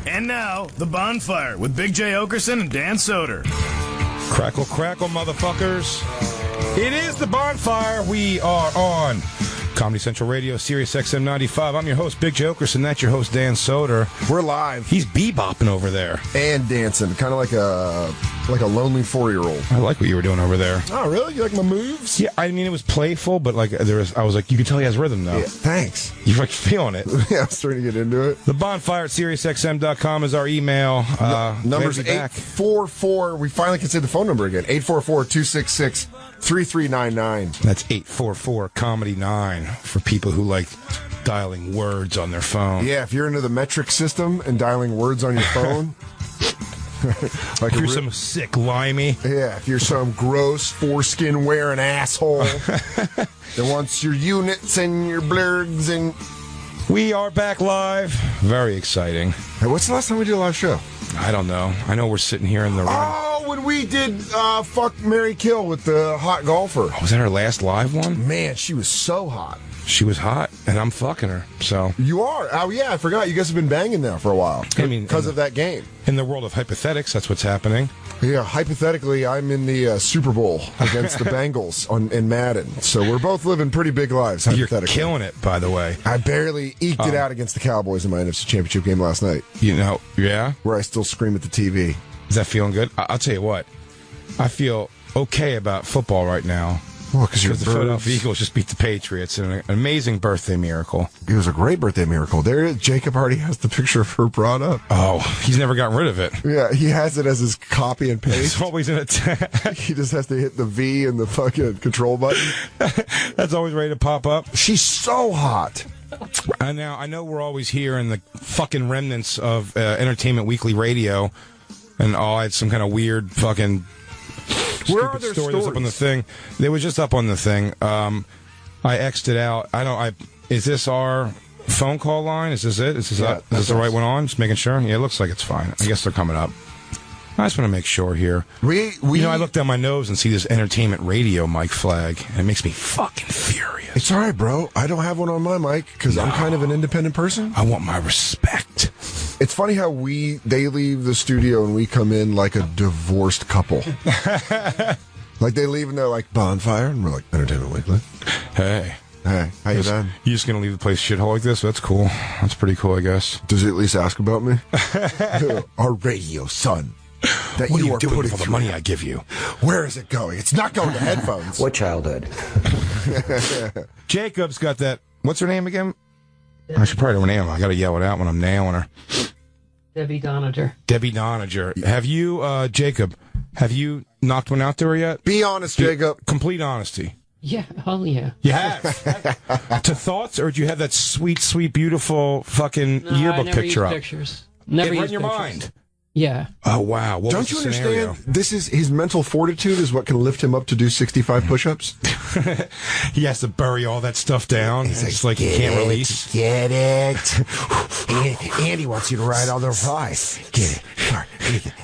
And now, The Bonfire with Big J. Okerson and Dan Soder. Crackle, crackle, motherfuckers. It is The Bonfire. We are on Comedy Central Radio, Sirius XM 95. I'm your host, Big J. Okerson. That's your host, Dan Soder. We're live. He's bebopping over there. And dancing. Kind of like a lonely 4-year-old. I like what you were doing over there. Oh, really? You like my moves? Yeah, I mean, it was playful, but like I was like, you can tell he has rhythm, though. Yeah, thanks. You're like feeling it. Yeah, I'm starting to get into it. The Bonfire at SiriusXM.com is our email. Number's 844. We finally can say the phone number again. 844-266-3399. That's 844-COMEDY-9 for people who like dialing words on their phone. Yeah, if you're into the metric system and dialing words on your phone. Like if you're some sick limey. Yeah, if you're some gross foreskin wearing asshole that wants your units and your blurgs and... We are back live. Very exciting. Hey, what's the last time we did a live show? I don't know. I know we're sitting here in the room. Oh, when we did Fuck, Marry, Kill with the hot golfer. Was that our last live one? Man, she was so hot. She was hot, and I'm fucking her, so... You are? Oh, yeah, I forgot. You guys have been banging now for a while. I mean... Because of that game. In the world of hypothetics, that's what's happening. Yeah, hypothetically, I'm in the Super Bowl against the Bengals in Madden. So we're both living pretty big lives, hypothetically. You're killing it, by the way. I barely eked it out against the Cowboys in my NFC Championship game last night. You know, yeah? Where I still scream at the TV. Is that feeling good? I'll tell you what. I feel okay about football right now. Well, because the Philadelphia Eagles just beat the Patriots in an amazing birthday miracle. It was a great birthday miracle. There, Jacob already has the picture of her brought up. Oh, he's never gotten rid of it. Yeah, he has it as his copy and paste. It's always in a He just has to hit the V and the fucking control button. That's always ready to pop up. She's so hot. And now, I know we're always here in the fucking remnants of Entertainment Weekly Radio, and I had some kind of weird fucking... Where are their stories? Up on the thing. They were just up on the thing. I X'd it out. Is this our phone call line? Is this it? Is this the right one on? Just making sure. Yeah, it looks like it's fine. I guess they're coming up. I just want to make sure here. I look down my nose and see this Entertainment Radio mic flag, and it makes me fucking furious. It's all right, bro. I don't have one on my mic because I'm kind of an independent person. I want my respect. It's funny how they leave the studio and we come in like a divorced couple. Like they leave and they're like, Bonfire, and we're like, Entertainment Weekly. Hey, how you doing? You just gonna leave the place shithole like this? That's cool. That's pretty cool, I guess. Does he at least ask about me? Our radio, son. What are you doing for the money I give you? Where is it going? It's not going to headphones. What childhood? Jacob's got that. What's her name again? I should probably know her name. I got to yell it out when I'm nailing her. Debbie Donager. Debbie Donager. Have you, Jacob, have you knocked one out to her yet? Be honest, Jacob. Complete honesty. Yeah, oh yeah. You have? To thoughts, or do you have that sweet, sweet, beautiful fucking yearbook picture up? Pictures. Never right use in your pictures. mind. Yeah. Oh, wow. What Don't was you the scenario? understand? This is his mental fortitude is what can lift him up to do 65 push-ups. He has to bury all that stuff down. It's like he can't release. Get it. Andy wants you to ride on the ride. Get it.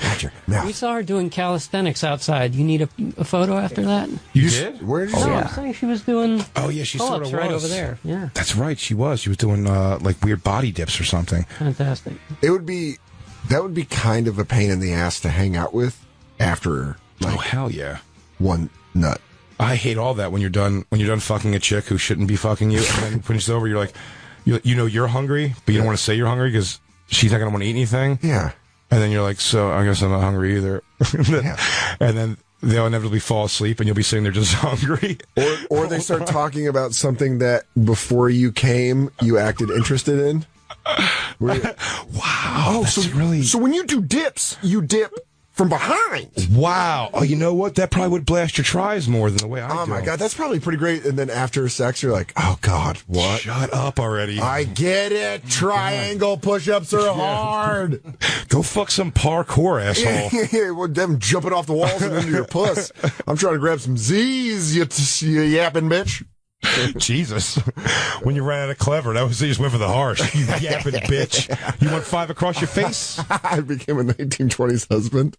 Out your mouth. We saw her doing calisthenics outside. You need a photo after that? You did? Where did you No, see I'm saying she was doing she sort pull-ups of right was. over there. Yeah. That's right. She was. She was doing like weird body dips or something. Fantastic. That would be kind of a pain in the ass to hang out with after, like, Oh, hell yeah. one nut. I hate all that when you're done fucking a chick who shouldn't be fucking you, and then when it's over, you're like, you know you're hungry, but you don't want to say you're hungry because she's not going to want to eat anything. Yeah. And then you're like, so I guess I'm not hungry either. And then they'll inevitably fall asleep, and you'll be sitting there just hungry. Or they start talking about something that before you came, you acted interested in. Wow. Oh, that's so when you do dips, you dip from behind. Wow. Oh, you know what? That probably would blast your tries more than the way I do. Oh, my God. That's probably pretty great. And then after sex, you're like, oh, God, what? Shut up already. I get it. Triangle push-ups are hard. Go fuck some parkour, asshole. Well, them jumping off the walls and into your puss. I'm trying to grab some Z's, you yapping bitch. Jesus. When you ran out of clever, you just went for the harsh. You yapping bitch. You want 5 across your face? I became a 1920s husband.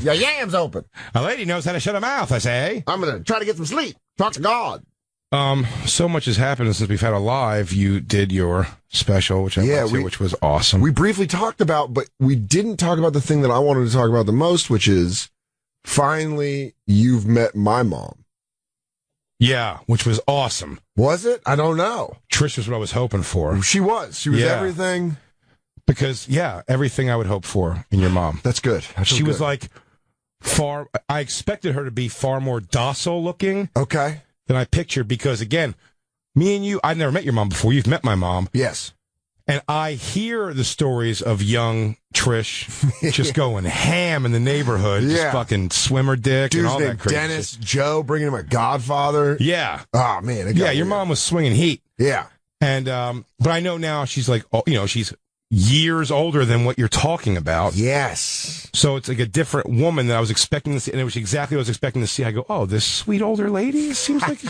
Your yam's open. A lady knows how to shut her mouth, I say. I'm going to try to get some sleep. Talk to God. So much has happened since we've had a live. You did your special, which I went to, which was awesome. We briefly talked about, but we didn't talk about the thing that I wanted to talk about the most, which is finally you've met my mom. Yeah, which was awesome. Was it? I don't know. Trish was what I was hoping for. She was. She was everything. Because, everything I would hope for in your mom. That's good. She was like I expected her to be far more docile looking. Okay. Than I pictured because, again, me and you, I've never met your mom before. You've met my mom. Yes. And I hear the stories of young Trish just going ham in the neighborhood, just fucking swimmer dick Dude's and all that named crazy Dennis, shit. Joe, bringing him a Godfather. Yeah. Oh, man. Your mom was swinging heat. Yeah. And, but I know now she's like, she's years older than what you're talking about. Yes. So it's like a different woman that I was expecting to see, and it was exactly what I was expecting to see. I go, oh, this sweet older lady seems like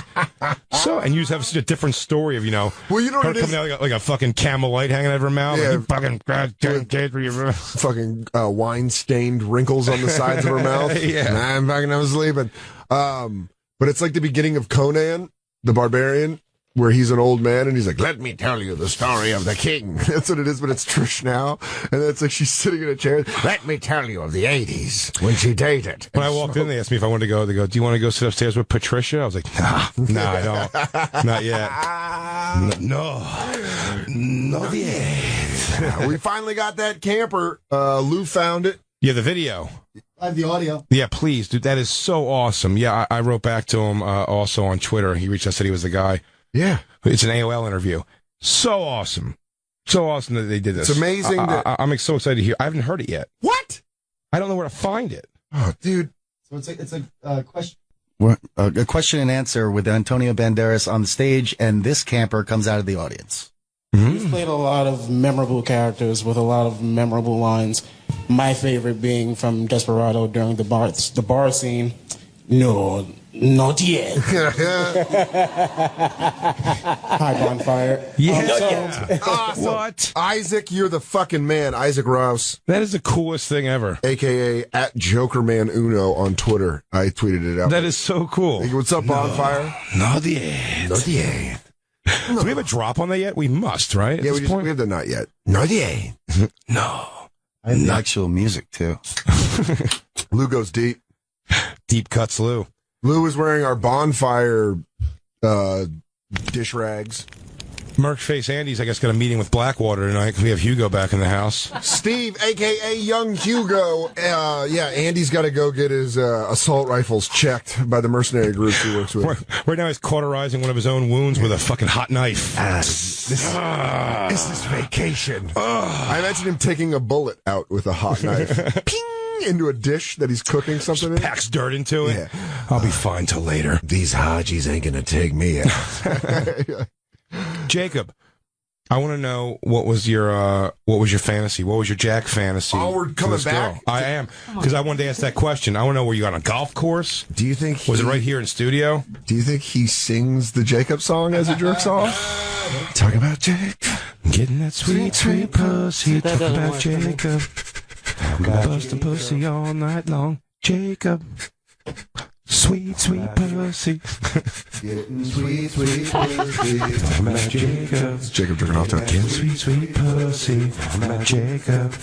so, and you just have such a different story of, well, you know her what it is? coming out like a fucking camel light hanging out of her mouth. Yeah. Like, fucking wine-stained wrinkles on the sides of her mouth. Yeah. I'm fucking, I was sleeping. But it's like the beginning of Conan, the Barbarian, where he's an old man and he's like, let me tell you the story of the king. That's what it is, but it's Trish now. And it's like she's sitting in a chair. Let me tell you of the 80s when she dated. When I walked in, they asked me if I wanted to go. They go, do you want to go sit upstairs with Patricia? I was like, nah, I don't. Not yet. Not yet. We finally got that camper. Lou found it. Yeah, the video. I have the audio. Yeah, please, dude. That is so awesome. Yeah, I wrote back to him also on Twitter. He reached out, said he was the guy. Yeah. It's an AOL interview. So awesome. So awesome that they did this. It's amazing. I'm so excited to hear. I haven't heard it yet. What? I don't know where to find it. Oh, dude. So it's a question. A question and answer with Antonio Banderas on the stage, and this camper comes out of the audience. He's played a lot of memorable characters with a lot of memorable lines. My favorite being from Desperado during the bar scene. No, not yet. Hi, Bonfire. Yeah. Awesome. What? Isaac, you're the fucking man. Isaac Rouse. That is the coolest thing ever. A.K.A. at Jokerman Uno on Twitter. I tweeted it out. That is so cool. Hey, what's up, Bonfire? Not yet. Not yet. Do we have a drop on that yet? We must, right? Yeah, we have the not yet. Not yet. No. I have the actual music, too. Lou goes deep. Deep cuts, Lou. Lou is wearing our Bonfire dish rags. Merkface Andy's, I guess, got a meeting with Blackwater tonight because we have Hugo back in the house. Steve, a.k.a. Young Hugo. Andy's got to go get his assault rifles checked by the mercenary groups he works with. Right now he's cauterizing one of his own wounds with a fucking hot knife. This is vacation. I imagine him taking a bullet out with a hot knife. Ping! Into a dish that he's cooking something in. Packs dirt into it. Yeah. I'll be fine till later. These Hajis ain't gonna take me out. Jacob, I want to know what was your fantasy? What was your Jack fantasy? Oh, we're coming back? Girl? I am, because I wanted to ask that question. I want to know, were you on a golf course? Do you think was it right here in studio? Do you think he sings the Jacob song as he jerks off? Talk about Jacob. Getting that sweet, sweet pussy. Talk about Jacob. Busting pussy all night long. Jacob. Sweet, sweet pussy. Getting sweet, sweet pussy. Talking about Jacob. Jacob jerking off to Getting sweet, sweet pussy. Talking about Jacob.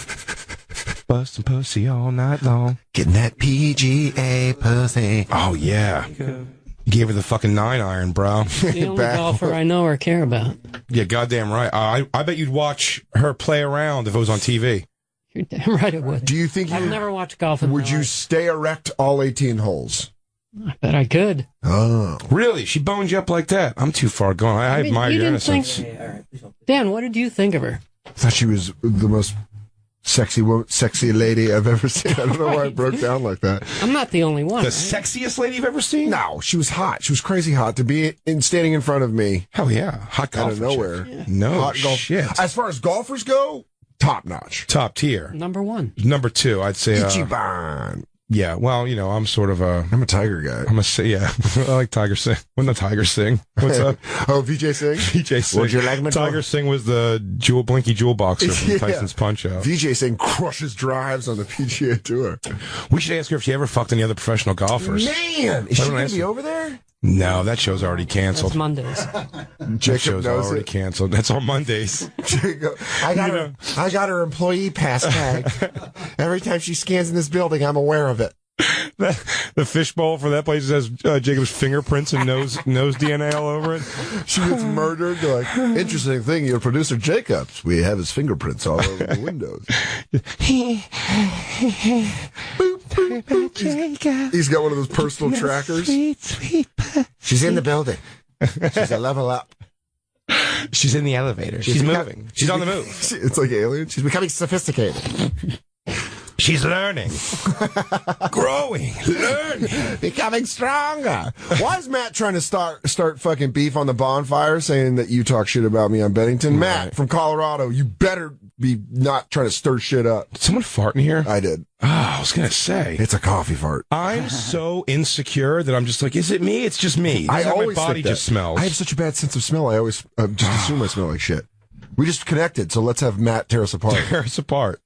Busting pussy all night long. Getting that PGA pussy. Oh, yeah. Gave her the fucking 9-iron, bro. The only golfer I know or care about. Yeah, goddamn right. I bet you'd watch her play around if it was on TV. You're damn right it would. Do you think I've never watched golf in would my you life. stay erect all 18 holes? I bet I could. Oh. Really? She boned you up like that? I'm too far gone. I mean, admire you your didn't innocence. Dan, what did you think of her? I thought she was the most sexy lady I've ever seen. I don't know why it broke down like that. I'm not the only one. The right? sexiest lady you've ever seen? No, she was hot. She was crazy hot to be standing in front of me. Hell yeah. Hot golfer. Out of nowhere. Yeah. No hot golf. shit. As far as golfers go, top notch. Top tier. Number one. Number two, I'd say. Ichiban. Yeah, well, I'm sort of a... I'm a Tiger guy. I like Tiger Singh. When the Tiger Singh. What's up? Oh, VJ Singh? VJ Singh. Would you like me to- Tiger Singh was the Blinky Jewel boxer from Yeah. Tyson's Punch-Out. VJ Singh crushes drives on the PGA Tour. We should ask her if she ever fucked any other professional golfers. Man, is she don't going to ask be her. over there? No, that show's already canceled. That's Mondays. That Jacob show's knows already it. canceled. That's on Mondays. Jacob, I got her employee pass tag. Every time she scans in this building, I'm aware of it. The fishbowl for that place has Jacob's fingerprints and nose DNA all over it. She gets murdered. They're like, interesting thing, your producer Jacobs. We have his fingerprints all over the windows. Boop, boop, boop. He's got one of those personal trackers. She's in the building. She's a level up. She's in the elevator. She's moving. She's on the move. It's like Alien. She's becoming sophisticated. She's learning. Growing. Learning. Becoming stronger. Why is Matt trying to start fucking beef on the bonfire, saying that you talk shit about me on Bennington? Right. Matt from Colorado, you better be not trying to stir shit up. Did someone fart in here? I did. Oh, I was going to say. It's a coffee fart. I'm so insecure that I'm just like, is it me? It's just me. I always my body think that. just smells. I have such a bad sense of smell. I always just assume I smell like shit. We just connected, so let's have Matt tear us apart. Tear us apart.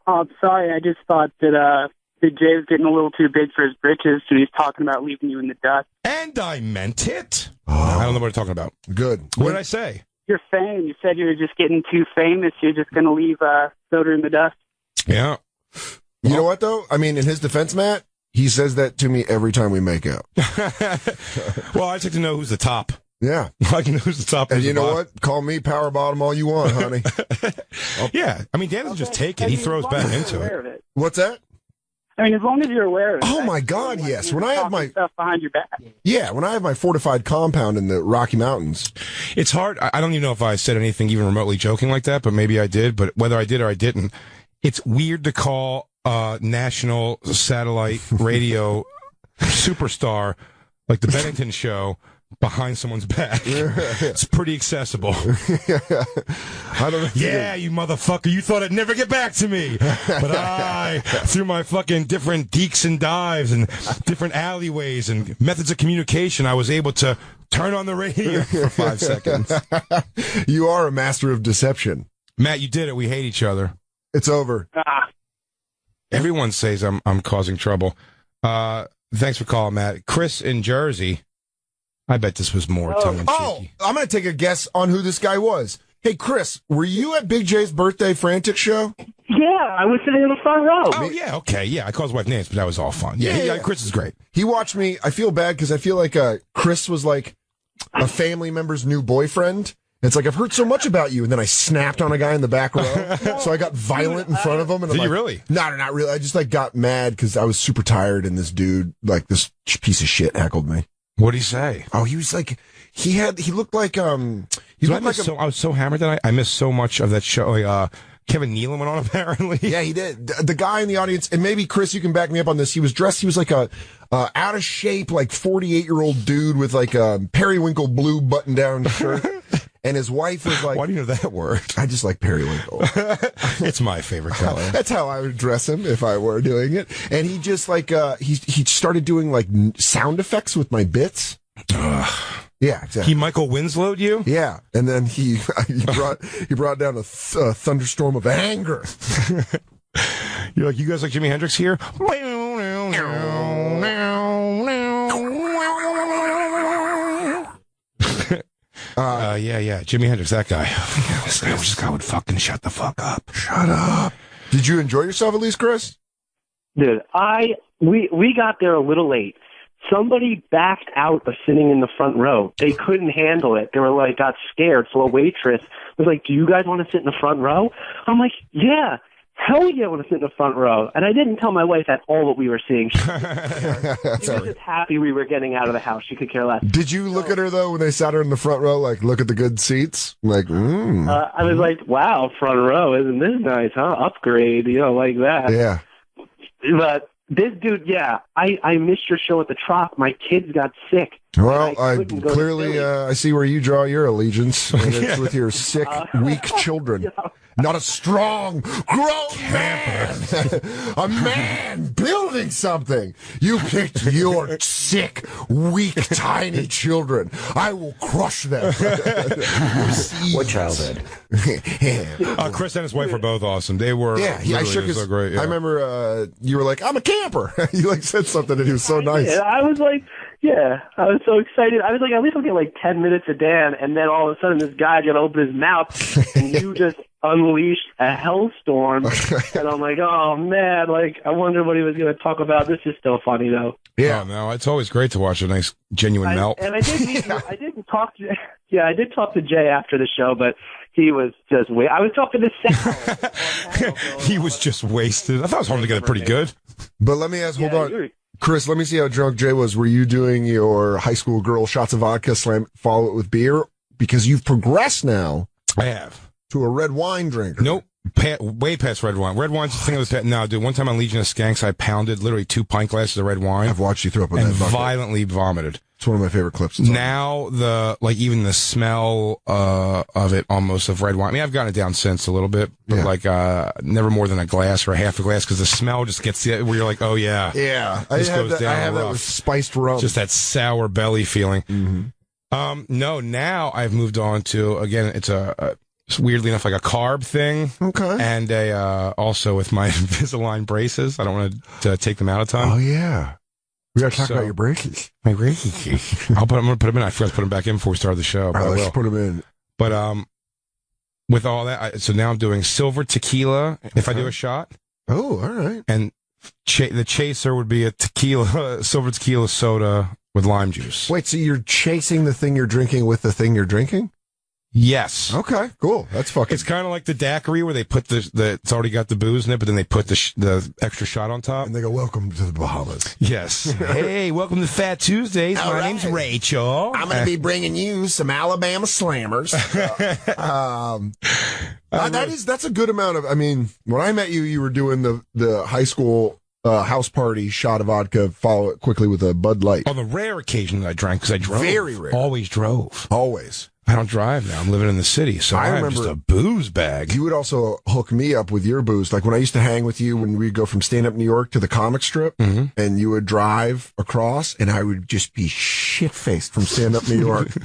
Oh, sorry. I just thought that Big J was getting a little too big for his britches, so he's talking about leaving you in the dust. And I meant it. Oh. I don't know what I'm talking about. Good. What did I say? Your fame. You said you were just getting too famous. You're just going to leave Soda in the dust. Yeah. You know what, though? I mean, in his defense, Matt, he says that to me every time we make out. Well, I'd like to know who's the top. Yeah. I can know who's the top. And you know what? Call me power bottom all you want, honey. Yeah. I mean, Dan doesn't just take it. He throws back into it. What's that? I mean, as long as you're aware of it. Oh, my God, yes. When I have my stuff behind your back. Yeah, when I have my fortified compound in the Rocky Mountains. It's hard. I don't even know if I said anything even remotely joking like that, but maybe I did. But whether I did or I didn't, it's weird to call national satellite radio superstar like the Bennington show behind someone's back. It's pretty accessible. I don't know. Yeah, you motherfucker. You thought I'd never get back to me. But I, through my fucking different deeks and dives and different alleyways and methods of communication, I was able to turn on the radio for 5 seconds. You are a master of deception. Matt, you did it. We hate each other. It's over. Everyone says I'm causing trouble. Thanks for calling, Matt. Chris in Jersey. I bet this was more tongue-in-cheeky. Oh, I'm going to take a guess on who this guy was. Hey, Chris, were you at Big J's birthday frantic show? Yeah, I was sitting in the front row. Oh, yeah, okay, yeah. I called his wife names, but that was all fun. Yeah, Chris is great. He watched me. I feel bad because I feel like Chris was like a family member's new boyfriend. It's like, I've heard so much about you, and then I snapped on a guy in the back row, so I got violent in front of him. And Did I'm you like, really? No, not really. I just like got mad because I was super tired, and this dude, like this piece of shit, heckled me. What did he say? Oh, he was like, he looked like I was so hammered that I missed so much of that show. Like, Kevin Nealon went on apparently. Yeah, he did. The guy in the audience, and maybe Chris, you can back me up on this. He was dressed. He was like a out of shape, like 48-year-old dude with like a periwinkle blue button-down shirt. And his wife was like... Why do you know that word? I just like periwinkle. It's my favorite color. That's how I would dress him if I were doing it. And he just like, he started doing like sound effects with my bits. Yeah, exactly. He Michael Winslow'd you? Yeah. And then he brought down a thunderstorm of anger. You're like, you guys like Jimi Hendrix here? Yeah, Jimi Hendrix, that guy. This guy would fucking shut the fuck up. Shut up. Did you enjoy yourself at least, Chris? Dude, we got there a little late. Somebody backed out of sitting in the front row. They couldn't handle it. They were like, got scared. So a waitress was like, do you guys want to sit in the front row? I'm like, yeah. Hell yeah, I want to sit in the front row. And I didn't tell my wife at all what we were seeing. She was just happy we were getting out of the house. She could care less. Did you look at her, though, when they sat her in the front row, like, look at the good seats? Like, I was like, wow, front row, isn't this nice, huh? Upgrade, like that. Yeah. But this dude, yeah, I missed your show at the Trop. My kids got sick. Well, I clearly I see where you draw your allegiance, and it's with your sick, weak children. Not a strong, grown man. A man building something. You picked your sick, weak, tiny children. I will crush them. What childhood? Chris and his wife were both awesome. They were I shook his, so great. Yeah. I remember you were like, I'm a camper. You like said something and he was so nice. I was like, Yeah, I was so excited. I was like, at least I'll get like 10 minutes of Dan, and then all of a sudden this guy's going to open his mouth, and you just unleashed a hellstorm. And I'm like, oh, man, like, I wonder what he was going to talk about. This is still funny, though. Yeah, no, it's always great to watch a nice, genuine melt. And I did I did talk to Jay after the show, but he was just I was talking to Sal. He was just wasted. I thought I was holding together pretty good. But let me ask, hold on. Chris, let me see how drunk Jay was. Were you doing your high school girl shots of vodka, follow it with beer? Because you've progressed now. I have. To a red wine drinker. Nope. Way past red wine. Red wine's the thing of the past. No, dude, one time on Legion of Skanks, I pounded literally 2 pint glasses of red wine. I've watched you throw up on and that bucket. Violently vomited. It's one of my favorite clips. Now, even the smell of it almost of red wine. I mean, I've gotten it down since a little bit, but never more than a glass or a half a glass because the smell just gets where you're like, oh, yeah. Yeah. This goes down I have that with spiced rum. Just that sour belly feeling. Mm-hmm. No, now I've moved on to, again, it's weirdly enough, like a carb thing. Okay. And also with my Invisalign braces. I don't want to take them out of time. Oh, yeah. We got to talk about your braces. My braces. I'm going to put them in. I forgot to put them back in before we started the show. All right, let's put them in. But with all that, so now I'm doing silver tequila if I do a shot. Oh, all right. And the chaser would be a silver tequila soda with lime juice. Wait, so you're chasing the thing you're drinking with the thing you're drinking? Yes. Okay, cool. That's fucking... It's kind of like the daiquiri where they put it's already got the booze in it, but then they put the extra shot on top. And they go, welcome to the Bahamas. Yes. Hey, welcome to Fat Tuesdays. My name's Rachel. I'm going to be bringing you some Alabama Slammers. That's a good amount of... I mean, when I met you, you were doing the high school... house party shot of vodka, follow it quickly with a Bud Light. On the rare occasion that I drank, because I drove. Very rare. Always drove. Always. I don't drive now. I'm living in the city, so I remember just a booze bag. You would also hook me up with your booze. Like when I used to hang with you when we'd go from stand-up New York to the comic strip, and you would drive across, and I would just be shit-faced from stand-up New York.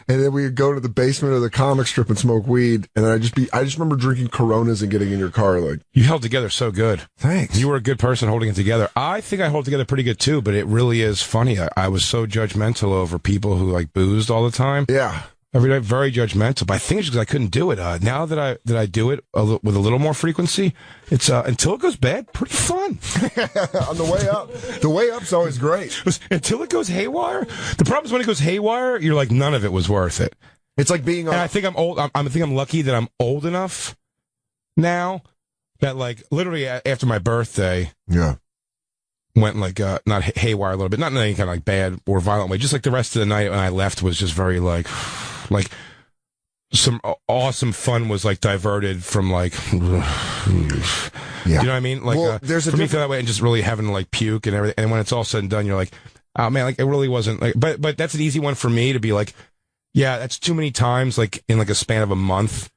And then we would go to the basement of the comic strip and smoke weed, and I just remember drinking Coronas and getting in your car. Like, you held together so good. Thanks. You were a good person holding it together. I think I hold together pretty good too, but it really is funny. I was so judgmental over people who like boozed all the time. Yeah. Every day, very judgmental. But I think it's because I couldn't do it. Now that I do it with a little more frequency, it's until it goes bad, pretty fun. On the way up, the way up's always great. Until it goes haywire. The problem is when it goes haywire, you're like none of it was worth it. It's like being. And I think I'm old. I think I'm lucky that I'm old enough now that like literally after my birthday. Yeah. Went like not haywire a little bit, not in any kind of like bad or violent way. Just like the rest of the night when I left was just very like some awesome fun was like diverted from like, you know what I mean? Like well, there's for me feel that way and just really having to like puke and everything. And when it's all said and done, you're like, oh man, like it really wasn't like. But that's an easy one for me to be like, yeah, that's too many times like in like a span of a month.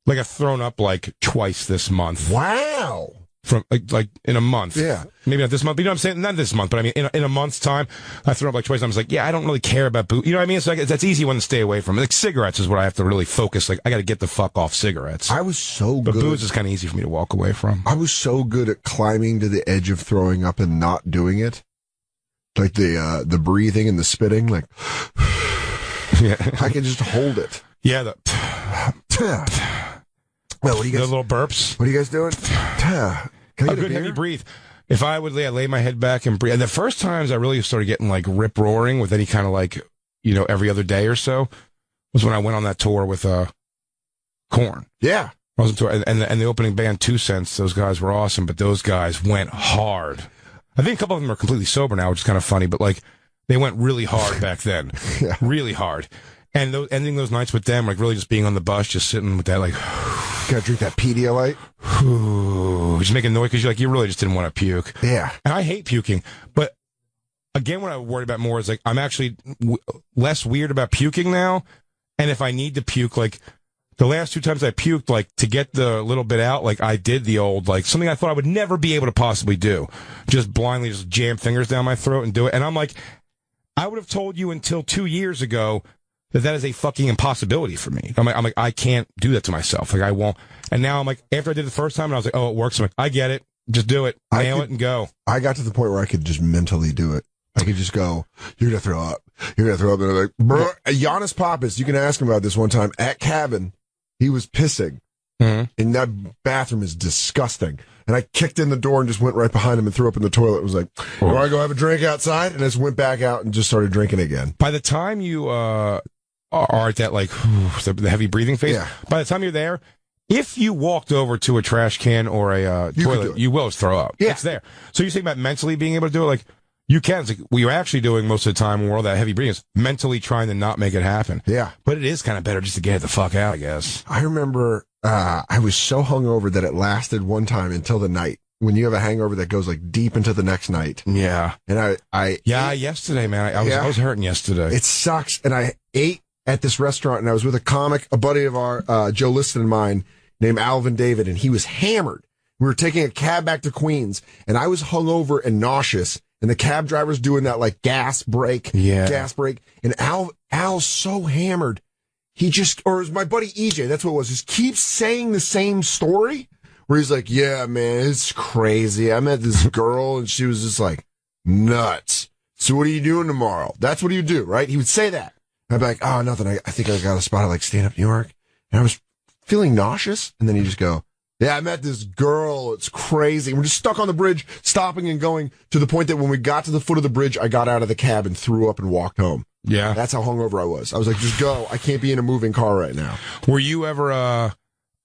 Like I've thrown up like twice this month. Wow. From like in a month. Yeah. Maybe not this month, but you know what I'm saying? Not this month, but I mean in a month's time, I threw up like twice. I was like, yeah, I don't really care about booze. You know what I mean? It's like, that's easy one to stay away from. Like cigarettes is what I have to really focus. Like I got to get the fuck off cigarettes. I was so good. But booze is kind of easy for me to walk away from. I was so good at climbing to the edge of throwing up and not doing it. Like the breathing and the spitting, like, yeah. I can just hold it. Yeah. Well, what are you guys? The little burps. What are you guys doing? Can I get a good beer? heavy breathe. If I would lay my head back and breathe, and the first times I really started getting like rip roaring with any kind of like, you know, every other day or so was when I went on that tour with Korn. Yeah. I was on tour, and the opening band 2 Cents, those guys were awesome, but those guys went hard. I think a couple of them are completely sober now, which is kind of funny, but like they went really hard back then. Yeah. Really hard. And ending those nights with them, like really just being on the bus, just sitting with that, like, gotta drink that Pedialyte. Just making noise because you really just didn't want to puke. Yeah. And I hate puking, but again, what I worry about more is like I'm actually less weird about puking now. And if I need to puke, like the last 2 times I puked, like to get the little bit out, like I did the old, like something I thought I would never be able to possibly do, just blindly just jam fingers down my throat and do it. And I'm like, I would have told you until 2 years ago that is a fucking impossibility for me. I'm like, I can't do that to myself. Like, I won't. And now I'm like, after I did it the first time, and I was like, oh, it works. I'm like, I get it. Just do it. Nail it and go. I got to the point where I could just mentally do it. I could just go, you're going to throw up. You're going to throw up. And I'm like, bro, Giannis Pappas, you can ask him about this one time at cabin. He was pissing. And that bathroom is disgusting. And I kicked in the door and just went right behind him and threw up in the toilet. It was like, do I go have a drink outside? And I just went back out and just started drinking again. By the time you are at that, like, the heavy breathing phase, by the time you're there, if you walked over to a trash can or a toilet, you will throw up. Yeah. It's there. So you think about mentally being able to do it, like, you can. It's like what you're actually doing most of the time when we're all that heavy breathing is mentally trying to not make it happen. Yeah. But it is kind of better just to get it the fuck out, I guess. I remember I was so hungover that it lasted one time until the night. When you have a hangover that goes like deep into the next night. Yeah. And I yesterday, man. I was hurting yesterday. It sucks. And I ate at this restaurant and I was with a comic, a buddy of our, Joe Liston and mine, named Alvin David, and he was hammered. We were taking a cab back to Queens and I was hungover and nauseous. And the cab driver's doing that like gas brake. And Al's so hammered. He just, or it was my buddy EJ, that's what it was, just keeps saying the same story where he's like, yeah, man, it's crazy. I met this girl and she was just like nuts. So what are you doing tomorrow? That's what you do, right? He would say that. I'd be like, oh, nothing. I think I got a spot at like Stand Up New York. And I was feeling nauseous. And then he'd just go, yeah, I met this girl. It's crazy. We're just stuck on the bridge, stopping and going to the point that when we got to the foot of the bridge, I got out of the cab and threw up and walked home. Yeah. That's how hungover I was. I was like, just go. I can't be in a moving car right now. Were you ever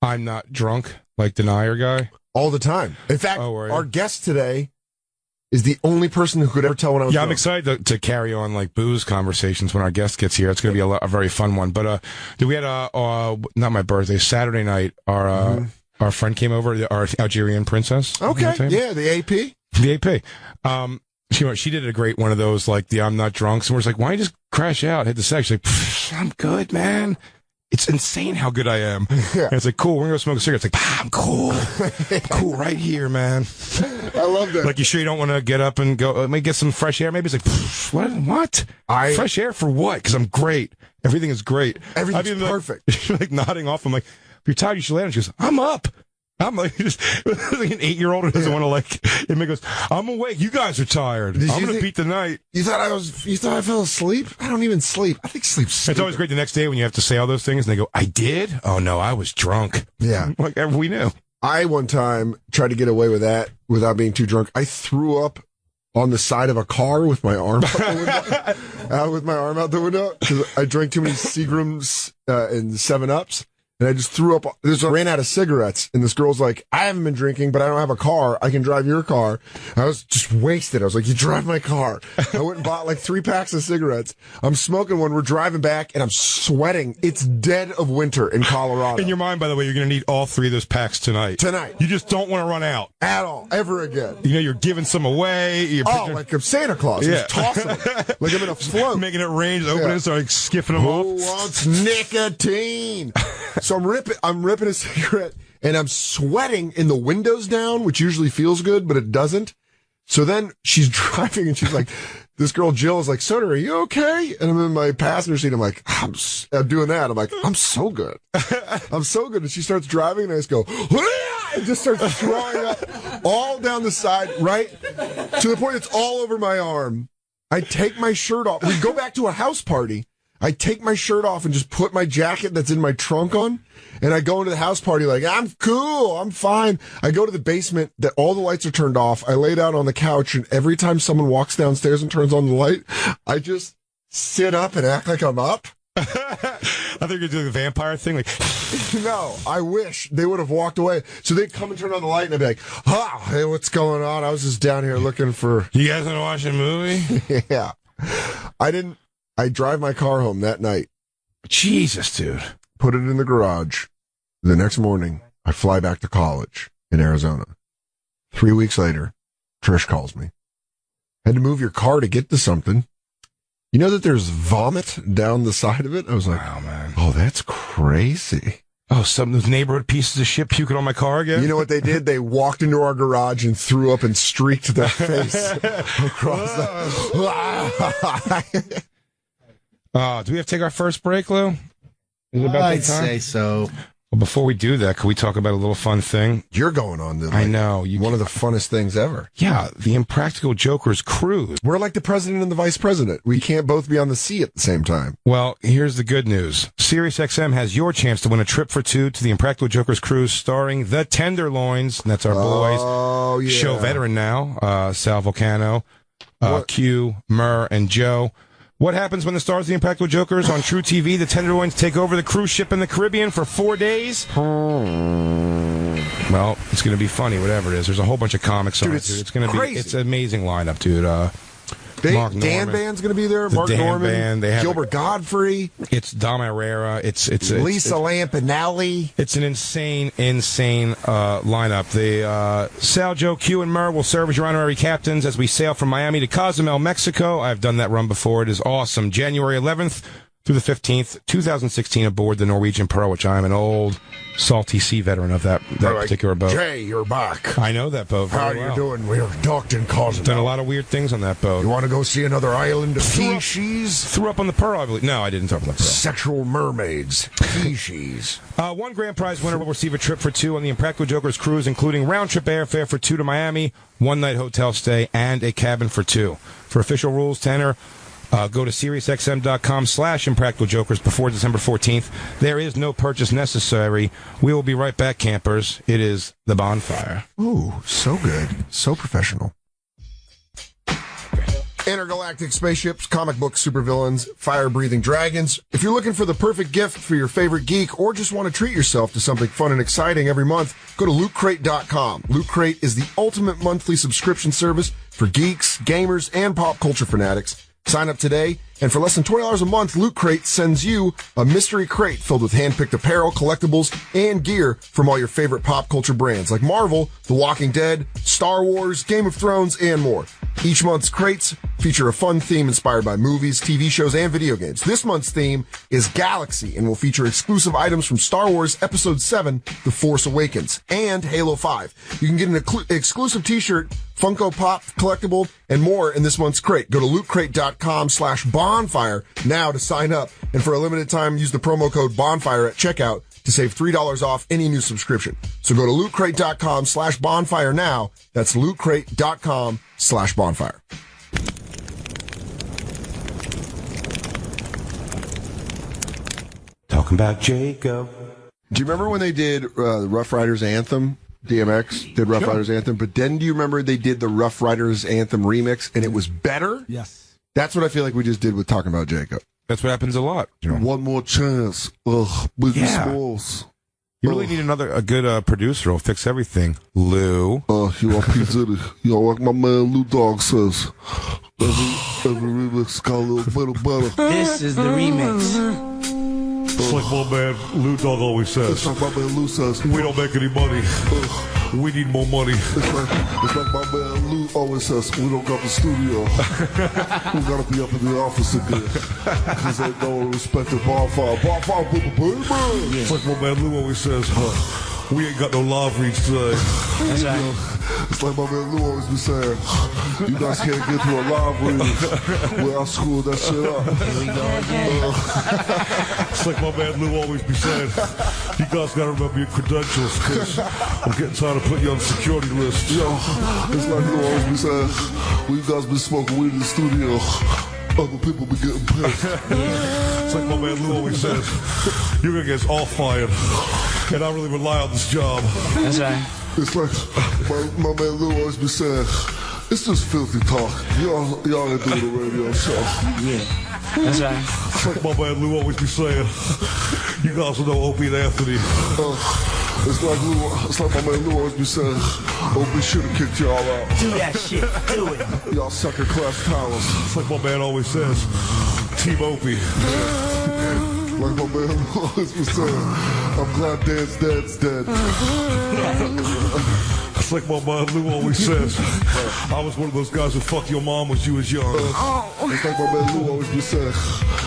I'm not drunk, like denier guy? All the time. In fact, our guest today is the only person who could ever tell when I was drunk. I'm excited to carry on like booze conversations when our guest gets here. It's going to be a very fun one. But we had not my birthday, Saturday night. Our friend came over, our Algerian princess. Okay, yeah, the AP. The AP. She did a great one of those, like the I'm not drunk. So we're just like, why don't you just crash out, hit the sex? She's like, I'm good, man. It's insane how good I am. Yeah. And it's like, cool, we're going to go smoke a cigarette. It's like, I'm cool. I'm cool right here, man. I love that. Like, you sure you don't want to get up and go, maybe get some fresh air? Maybe it's like, what? Fresh air for what? Because I'm great. Everything is great. Everything's perfect. She's like nodding off. I'm like, if you're tired, you should lay down. She goes, I'm up. I'm like, just like an 8-year-old who doesn't want to like. And he goes, I'm awake. You guys are tired. I'm gonna beat the night. You thought I fell asleep? I don't even sleep. I think sleep's stupid. It's always great the next day when you have to say all those things and they go, I did? Oh no, I was drunk. Yeah, like we knew. I one time tried to get away with that without being too drunk. I threw up on the side of a car with my arm out the window. With my arm out the window because I drank too many Seagrams and 7-Ups. And I just threw up. I ran out of cigarettes. And this girl's like, I haven't been drinking, but I don't have a car. I can drive your car. I was just wasted. I was like, you drive my car. I went and bought like 3 packs of cigarettes. I'm smoking one. We're driving back and I'm sweating. It's dead of winter in Colorado. In your mind, by the way, you're going to need all 3 of those packs tonight. You just don't want to run out. At all. Ever again. You know, you're giving some away. Like I'm Santa Claus. Yeah. Just tossing them. Like I'm in a float. Making it rain, just opening it, so like skiffing them off. Who wants nicotine? So I'm ripping a cigarette and I'm sweating in the windows down, which usually feels good, but it doesn't. So then she's driving and she's like, this girl Jill is like, Soda, are you okay? And I'm in my passenger seat. I'm like, I'm doing that. I'm like, I'm so good. I'm so good. And she starts driving and I just go, and just starts throwing up all down the side, right? To the point it's all over my arm. I take my shirt off. We go back to a house party. I take my shirt off and just put my jacket that's in my trunk on, and I go into the house party like, I'm cool, I'm fine. I go to the basement, that all the lights are turned off. I lay down on the couch, and every time someone walks downstairs and turns on the light, I just sit up and act like I'm up. I think you're doing the vampire thing. Like, no, I wish they would have walked away. So they'd come and turn on the light, and I'd be like, oh, hey, what's going on? I was just down here looking for... You guys want to watch a movie? Yeah. I drive my car home that night. Jesus, dude. Put it in the garage. The next morning, I fly back to college in Arizona. 3 weeks later, Trish calls me. Had to move your car to get to something. You know that there's vomit down the side of it? I was like, wow, man. Oh, that's crazy. Oh, some of those neighborhood pieces of shit puking on my car again? You know what they did? They walked into our garage and threw up and streaked their face across the... Do we have to take our first break, Lou? Is it about I'd that time? say so. Well, before we do that, could we talk about a little fun thing? You're going on the. I know. One of the funnest things ever. Yeah, the Impractical Jokers cruise. We're like the president and the vice president. We can't both be on the sea at the same time. Well, here's the good news. SiriusXM has your chance to win a trip for two to the Impractical Jokers cruise starring the Tenderloins. And that's our boys. Oh, yeah. Show veteran now, Sal Volcano, Q, Murr, and Joe. What happens when the stars of the Impractical Jokers on True TV, the Tenderloins, take over the cruise ship in the Caribbean for 4 days? Well, it's going to be funny, whatever it is. There's a whole bunch of comics on it, dude. It's going to be, it's an amazing lineup, dude. Mark Dan Norman. Band's going to be there. Mark Dan Norman. Band. They have Gilbert Godfrey. It's Dom Herrera. It's Lisa Lampanelli. It's an insane lineup. The Sal, Joe, Q, and Murr will serve as your honorary captains as we sail from Miami to Cozumel, Mexico. I've done that run before. It is awesome. January 11th through the 15th, 2016, aboard the Norwegian Pearl, which I'm an old salty sea veteran of that particular boat. Jay, you're back. I know that boat very How well. you doing? We're docked in Cozumel. Done a lot of weird things on that boat. You want to go see another island of species? Threw up on the Pearl, I believe. No, I didn't throw up on the Pearl. Sexual mermaids. Species. One grand prize winner will receive a trip for two on the Impractical Jokers cruise, including round-trip airfare for two to Miami, one-night hotel stay, and a cabin for two. For official rules to enter, go to SiriusXM.com/ImpracticalJokers before December 14th. There is no purchase necessary. We will be right back, campers. It is the Bonfire. Ooh, so good. So professional. Intergalactic spaceships, comic book supervillains, fire-breathing dragons. If you're looking for the perfect gift for your favorite geek or just want to treat yourself to something fun and exciting every month, go to LootCrate.com. Loot Crate is the ultimate monthly subscription service for geeks, gamers, and pop culture fanatics. Sign up today, and for less than $20 a month, Loot Crate sends you a mystery crate filled with hand-picked apparel, collectibles, and gear from all your favorite pop culture brands like Marvel, The Walking Dead, Star Wars, Game of Thrones, and more. Each month's crates feature a fun theme inspired by movies, TV shows, and video games. This month's theme is Galaxy and will feature exclusive items from Star Wars Episode 7, The Force Awakens, and Halo 5. You can get an exclusive t-shirt, Funko Pop collectible, and more in this month's crate. Go to lootcrate.com/bonfire now to sign up. And for a limited time, use the promo code bonfire at checkout to save $3 off any new subscription. So go to lootcrate.com/bonfire now. That's lootcrate.com/bonfire. Talking about Jacob. Do you remember when they did Rough Riders Anthem? DMX did Rough Riders Anthem, but then do you remember they did the Rough Riders Anthem remix and it was better? Yes. That's what I feel like we just did with Talking About Jacob. That's what happens a lot. You know? One more chance. Biggie Smalls. You really need a good producer who'll fix everything. Lou. You want P. Diddy. You know, like my man Lou Dog says, every remix got a little better. This is the remix. It's like my man Lou Dog always says. It's like my man Lou says. We don't make any money. We need more money. It's like my man Lou always says. We don't got the studio. We gotta be up in the office again. Cause ain't no respect to Bonfire. Bonfire, baby. It's like my man Lou always says. We ain't got no live reads today. That's right. It's like my man Lou always be saying, you guys can't get to a live read. Well, I screwed that shit up. Here we go again. It's like my man Lou always be saying, you guys gotta remember your credentials, because I'm getting tired of putting you on the security list. Yo, it's like Lou always be saying, well, you guys been smoking weed in the studio. Other people be getting pissed. It's like my man Lou always says, you're gonna get us all fired. And I really rely on this job. That's right. It's like my man Lou always be saying, it's just filthy talk. Y'all ain't doing a radio show. Yeah. That's right. It's like my man Lou always be saying, you guys will know Opie and Anthony. It's like my man Lou always be saying, Opie should have kicked y'all out. Do that shit. Do it. Y'all sucker class cowards. It's like my man always says, Team Opie. Like my man always be saying, I'm glad Dad's dead. It's like my man Lou always says, I was one of those guys who fucked your mom when she was young. It's like my man Lou always be saying,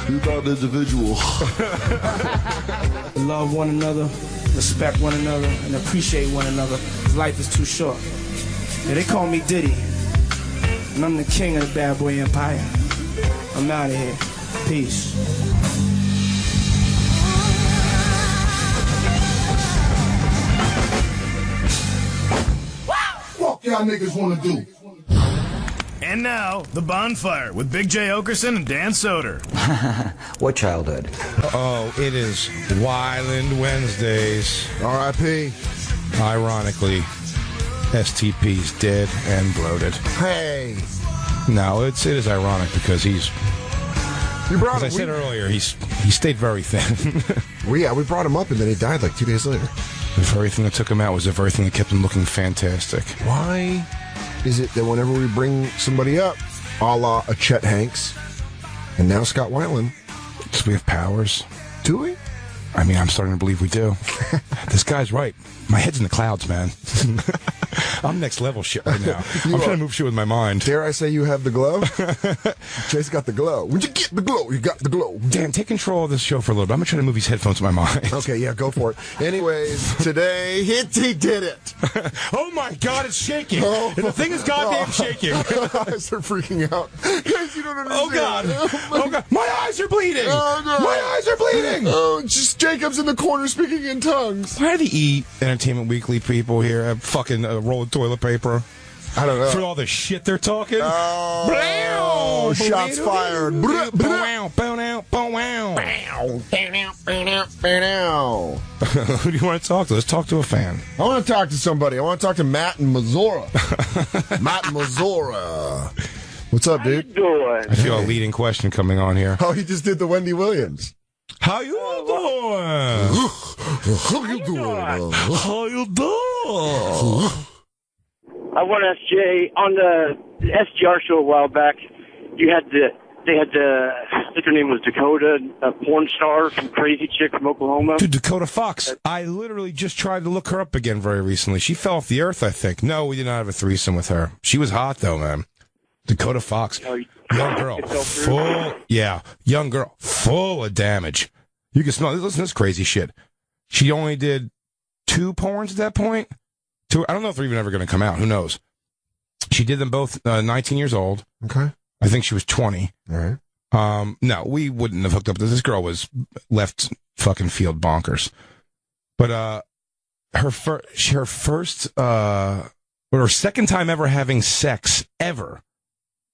you're not an individual. Love one another, respect one another, and appreciate one another. Life is too short. Yeah, they call me Diddy, and I'm the king of the bad boy empire. I'm out of here. Peace. y'all niggas want to do? And now, The Bonfire with Big J. Okerson and Dan Soder. What childhood? Oh, it is Wyland Wednesdays. R.I.P. Ironically, STP's dead and bloated. Hey. No, it is ironic because he's... As I said earlier, he stayed very thin. we brought him up and then he died like 2 days later. The very thing that took him out was the very thing that kept him looking fantastic. Why is it that whenever we bring somebody up, a la a Chet Hanks, and now Scott Weiland, so we have powers? Do we? I mean, I'm starting to believe we do. This guy's right. My head's in the clouds, man. I'm next level shit right now. I'm trying to move shit with my mind. Dare I say you have the glow? Chase got the glow. When you get the glow, you got the glow. Dan, take control of this show for a little bit. I'm going to try to move these headphones with my mind. Okay, yeah, go for it. Anyways, today, he did it. Oh my God, it's shaking. And the thing is goddamn shaking. My eyes are freaking out. Guys, you don't understand. Oh God. Oh God. My eyes are bleeding. Oh, no. My eyes are bleeding. Oh, just Jacob's in the corner speaking in tongues. Why do the Entertainment Weekly people here have fucking roll of toilet paper? I don't know. For all the shit they're talking? Oh, shots fired. Who do you want to talk to? Let's talk to a fan. I want to talk to somebody. I want to talk to Matt in Missouri. Matt in Missouri. What's up, dude? How you doing? I feel a leading question coming on here. Oh, he just did the Wendy Williams. How you doing? How you doing? How you doing? I want to ask Jay, on the SGR show a while back, they had I think her name was Dakota, a porn star, some crazy chick from Oklahoma. Dude, Dakota Fox. I literally just tried to look her up again very recently. She fell off the earth, I think. No, we did not have a threesome with her. She was hot, though, man. Dakota Fox. Young girl. Young girl. Full of damage. You can smell. Listen to this crazy shit. She only did 2 porns at that point. I don't know if they're even ever going to come out. Who knows? She did them both 19 years old. Okay. I think she was 20. All right. No, we wouldn't have hooked up. This girl was left fucking field bonkers. But her second time ever having sex ever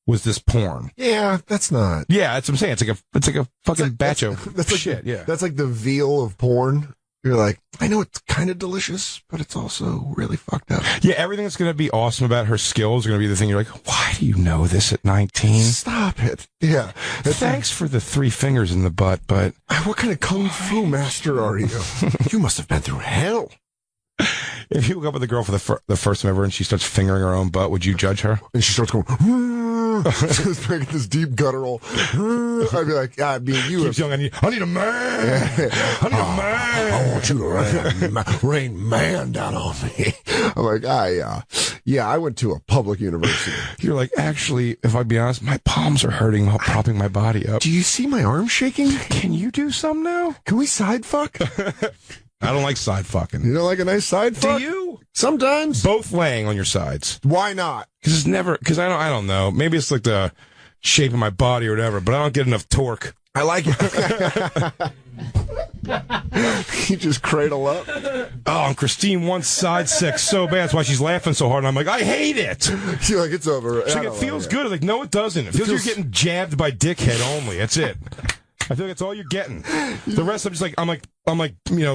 was this porn. Yeah, that's not. Yeah, that's what I'm saying. It's like a fucking batch of shit. Yeah, that's like the veal of porn. You're like, I know it's kind of delicious, but it's also really fucked up. Yeah, everything that's going to be awesome about her skills are going to be the thing you're like, why do you know this at 19? Stop it. Yeah. Thanks for the 3 fingers in the butt, but... What kind of kung fu master are you? You must have been through hell. If you hook up with a girl for the first time ever and she starts fingering her own butt, would you judge her? And she starts going, just making this deep guttural. I'd be like, you. Keeps yelling, I need a man. I need a man. I want you to rain man down on me. I'm like, I went to a public university. You're like, actually, if I be honest, my palms are hurting while propping my body up. Do you see my arm shaking? Can you do some now? Can we side fuck? I don't like side fucking. You don't like a nice side fuck? Do you? Sometimes. Both laying on your sides. Why not? Because I don't know. Maybe it's like the shape of my body or whatever, but I don't get enough torque. I like it. You just cradle up. Oh, and Christine wants side sex so bad. That's why she's laughing so hard. And I'm like, I hate it. You're like, it's over. She's like, it feels good. I'm like, no, it doesn't. It feels you're getting jabbed by dickhead only. That's it. I feel like that's all you're getting. The rest, I'm just like, I'm like,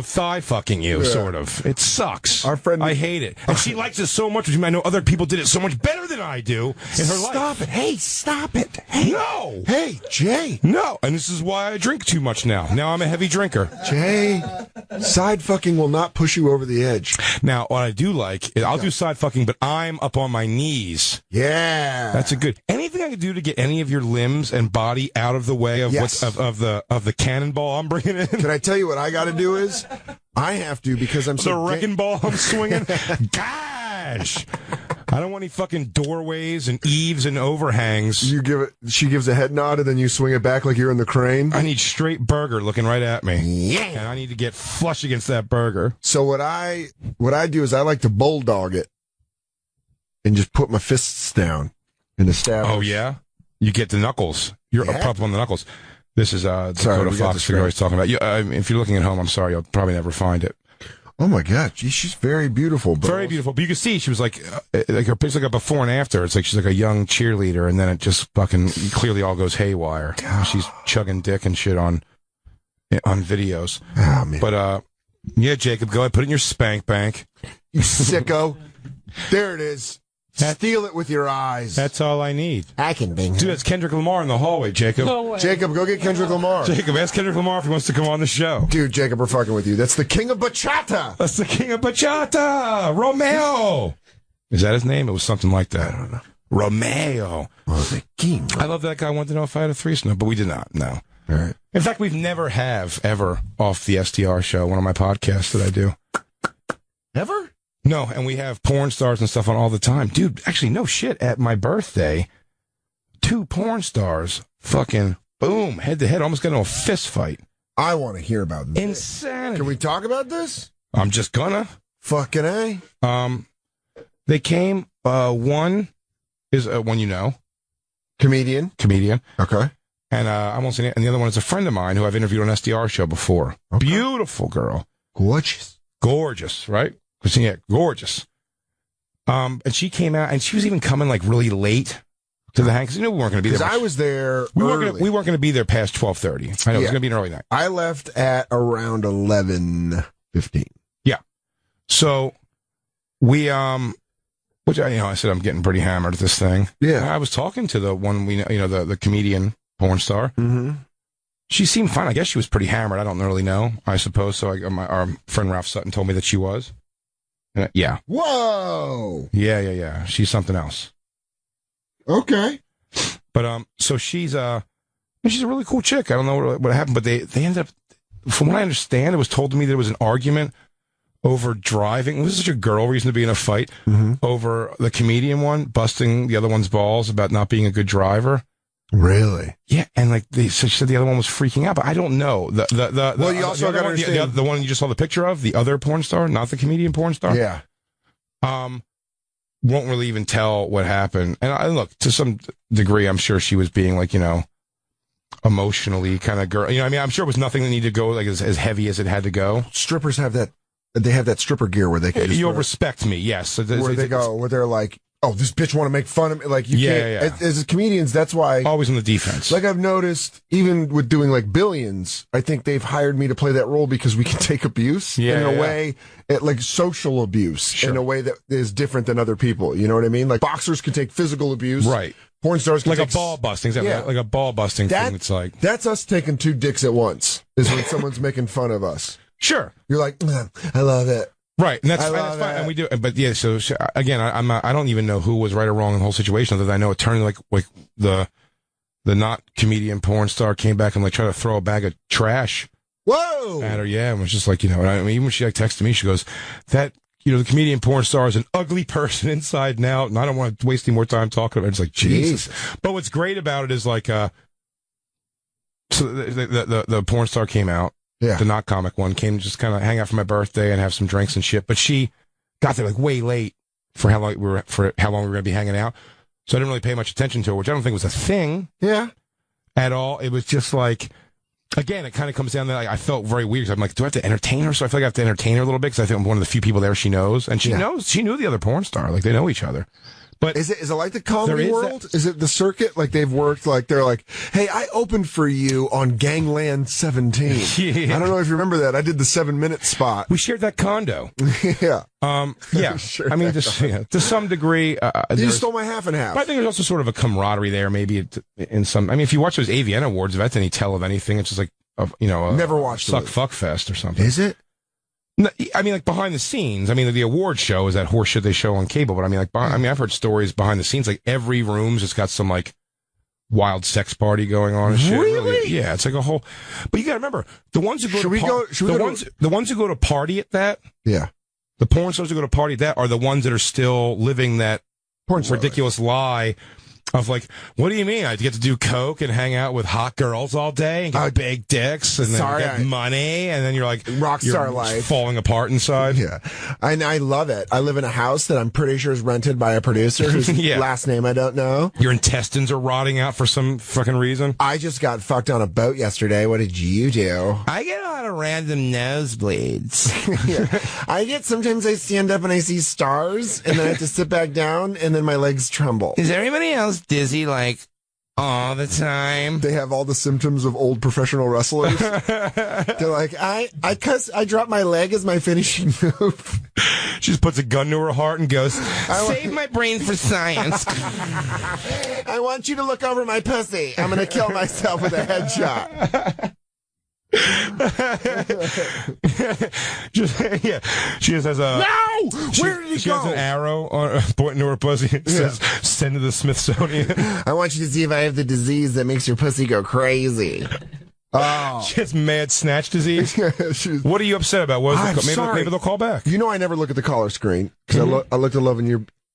thigh fucking you, sort of. It sucks. Our friend, I hate it, and she likes it so much. I know other people did it so much better than I do in her life. Stop it! Hey, stop it! Hey, no! Hey, Jay! No! And this is why I drink too much now. Now I'm a heavy drinker. Jay, side fucking will not push you over the edge. Now, what I do like, I'll do side fucking, but I'm up on my knees. Yeah, that's a good. Anything I can do to get any of your limbs and body out of the way of what's of the cannonball I'm bringing in. Can I tell you what I got to do is? I have to because I'm so the wrecking ball I'm swinging. Gosh, I don't want any fucking doorways and eaves and overhangs. You give it. She gives a head nod and then you swing it back like you're in the crane. I need straight burger looking right at me. Yeah, and I need to get flush against that burger. So what I do is I like to bulldog it and just put my fists down and establish. Oh yeah, you get the knuckles. You're up on the knuckles. This is Dakota Fox figure I was talking about. If you're looking at home, I'm sorry, you'll probably never find it. Oh my God, she's very beautiful. But Very beautiful. But you can see she was like her picture's like a before and after. It's like she's like a young cheerleader, and then it just fucking clearly all goes haywire. She's chugging dick and shit on videos. Oh, man. But yeah, Jacob, go ahead, put it in your spank bank. You sicko. There it is. Steal it with your eyes. That's all I need. I can bang. Dude, that's Kendrick Lamar in the hallway, Jacob. No way. Jacob, go get Kendrick Lamar. Jacob, ask Kendrick Lamar if he wants to come on the show. Dude, Jacob, we're fucking with you. That's the king of bachata. That's the king of bachata, Romeo. Is that his name? It was something like that. I don't know. Romeo. Oh, the king. I love that guy. Wanted to know if I had a threesome, no, but we did not. No. All right. In fact, we've never ever off the STR show, one of my podcasts that I do. Ever? No, and we have porn stars and stuff on all the time. Dude, actually, no shit. At my birthday, 2 porn stars fucking, boom, head to head, almost got into a fist fight. I want to hear about this. Insanity. Can we talk about this? I'm just gonna. Fucking A. They came, one is one you know. Comedian. Okay. And I won't say it. And the other one is a friend of mine who I've interviewed on SDR show before. Okay. Beautiful girl. Gorgeous, right? Yeah, gorgeous. And she came out, and she was even coming like really late to the hang because we knew we weren't going to be there. Because I was there. We weren't going to be there past 12:30. I know it was going to be an early night. I left at around 11:15. Yeah. So we which I said I'm getting pretty hammered at this thing. Yeah. I was talking to the one we know, the comedian porn star. Mm-hmm. She seemed fine. I guess she was pretty hammered. I don't really know. I suppose so. Our friend Ralph Sutton told me that she was. Yeah. Whoa. Yeah. She's something else. Okay. But so she's a really cool chick. I don't know what happened, but they ended up, from what I understand, it was told to me there was an argument over driving. Was such a girl reason to be in a fight over the comedian one busting the other one's balls about not being a good driver. Really? Yeah, and like so she said the other one was freaking out, but I don't know. Well, you also got to understand the one you just saw the picture of, the other porn star, not the comedian porn star. Yeah. Won't really even tell what happened. And I look, to some degree, I'm sure she was being like, emotionally kind of girl. I'm sure it was nothing that needed to go like as heavy as it had to go. Strippers have that. They have that stripper gear where they can. You'll respect me, yes. Where they're like, oh, this bitch want to make fun of me. Like, you can't. Yeah. As comedians, that's why. Always on the defense. Like, I've noticed, even with doing, like, Billions, I think they've hired me to play that role because we can take abuse in a way, like, social abuse in a way that is different than other people. You know what I mean? Like, boxers can take physical abuse. Right. Porn stars can like take... a ball busting. Like a ball busting thing. It's like... That's us taking 2 dicks at once, is when someone's making fun of us. Sure. You're like, I love it. Right, and that's fine, and we do. But yeah, so again, I don't even know who was right or wrong in the whole situation. Other than I know it turned like the not comedian porn star came back and like tried to throw a bag of trash. Whoa! At her, yeah, and was just like, and I mean, even when she like texted me, she goes, that the comedian porn star is an ugly person inside and out, and I don't want to waste any more time talking about it. It's like Jesus. But what's great about it is like, so the porn star came out. Yeah. The not comic one came to just kind of hang out for my birthday and have some drinks and shit. But she got there like way late for how long we were going to be hanging out. So I didn't really pay much attention to her, which I don't think was a thing. Yeah. At all. It was just like, again, it kind of comes down to like, I felt very weird. I'm like, do I have to entertain her? So I feel like I have to entertain her a little bit because I think I'm one of the few people there she knows. And she knew the other porn star. Like they know each other. But is it like the comedy world? Is it the circuit? Like they've worked, like they're like, hey, I opened for you on Gangland 17. Yeah. I don't know if you remember that. I did the 7-minute spot. We shared that condo. Yeah. Yeah. I mean, to some degree. You stole my half and half. But I think there's also sort of a camaraderie there, maybe in some. I mean, if you watch those AVN Awards, if that's any tell of anything, it's just like, never watched Suck Fuck Fest or something. Is it? No, I mean, like behind the scenes. I mean, the award show is that horse shit they show on cable. But I mean, like, I've heard stories behind the scenes. Like every room's just got some like wild sex party going on and shit. Really? Yeah, it's like a whole. But you got to remember the ones who go the ones who go to party at that. Yeah. The porn stars who go to party at that are the ones that are still living that porn ridiculous lie Of like, what do you mean? I get to do coke and hang out with hot girls all day and get big dicks and then get money, and then you're like rockstar life falling apart inside. Yeah, and I love it. I live in a house that I'm pretty sure is rented by a producer whose last name I don't know. Your intestines are rotting out for some fucking reason. I just got fucked on a boat yesterday. What did you do? I get a lot of random nosebleeds. Sometimes I stand up and I see stars, and then I have to sit back down, and then my legs tremble. Is everybody else dizzy like all the time? They have all the symptoms of old professional wrestlers. They're like, I drop my leg as my finishing move. She just puts a gun to her heart and goes, save my brain for science. I want you to look over my pussy. I'm going to kill myself with a headshot. She just has a where did he she go? has an arrow pointing to her pussy. It says send to the Smithsonian. I want you to see if I have the disease that makes your pussy go crazy. She has mad snatch disease. What are you upset about? Maybe they'll call back. You know, I never look at the caller screen because I look to love in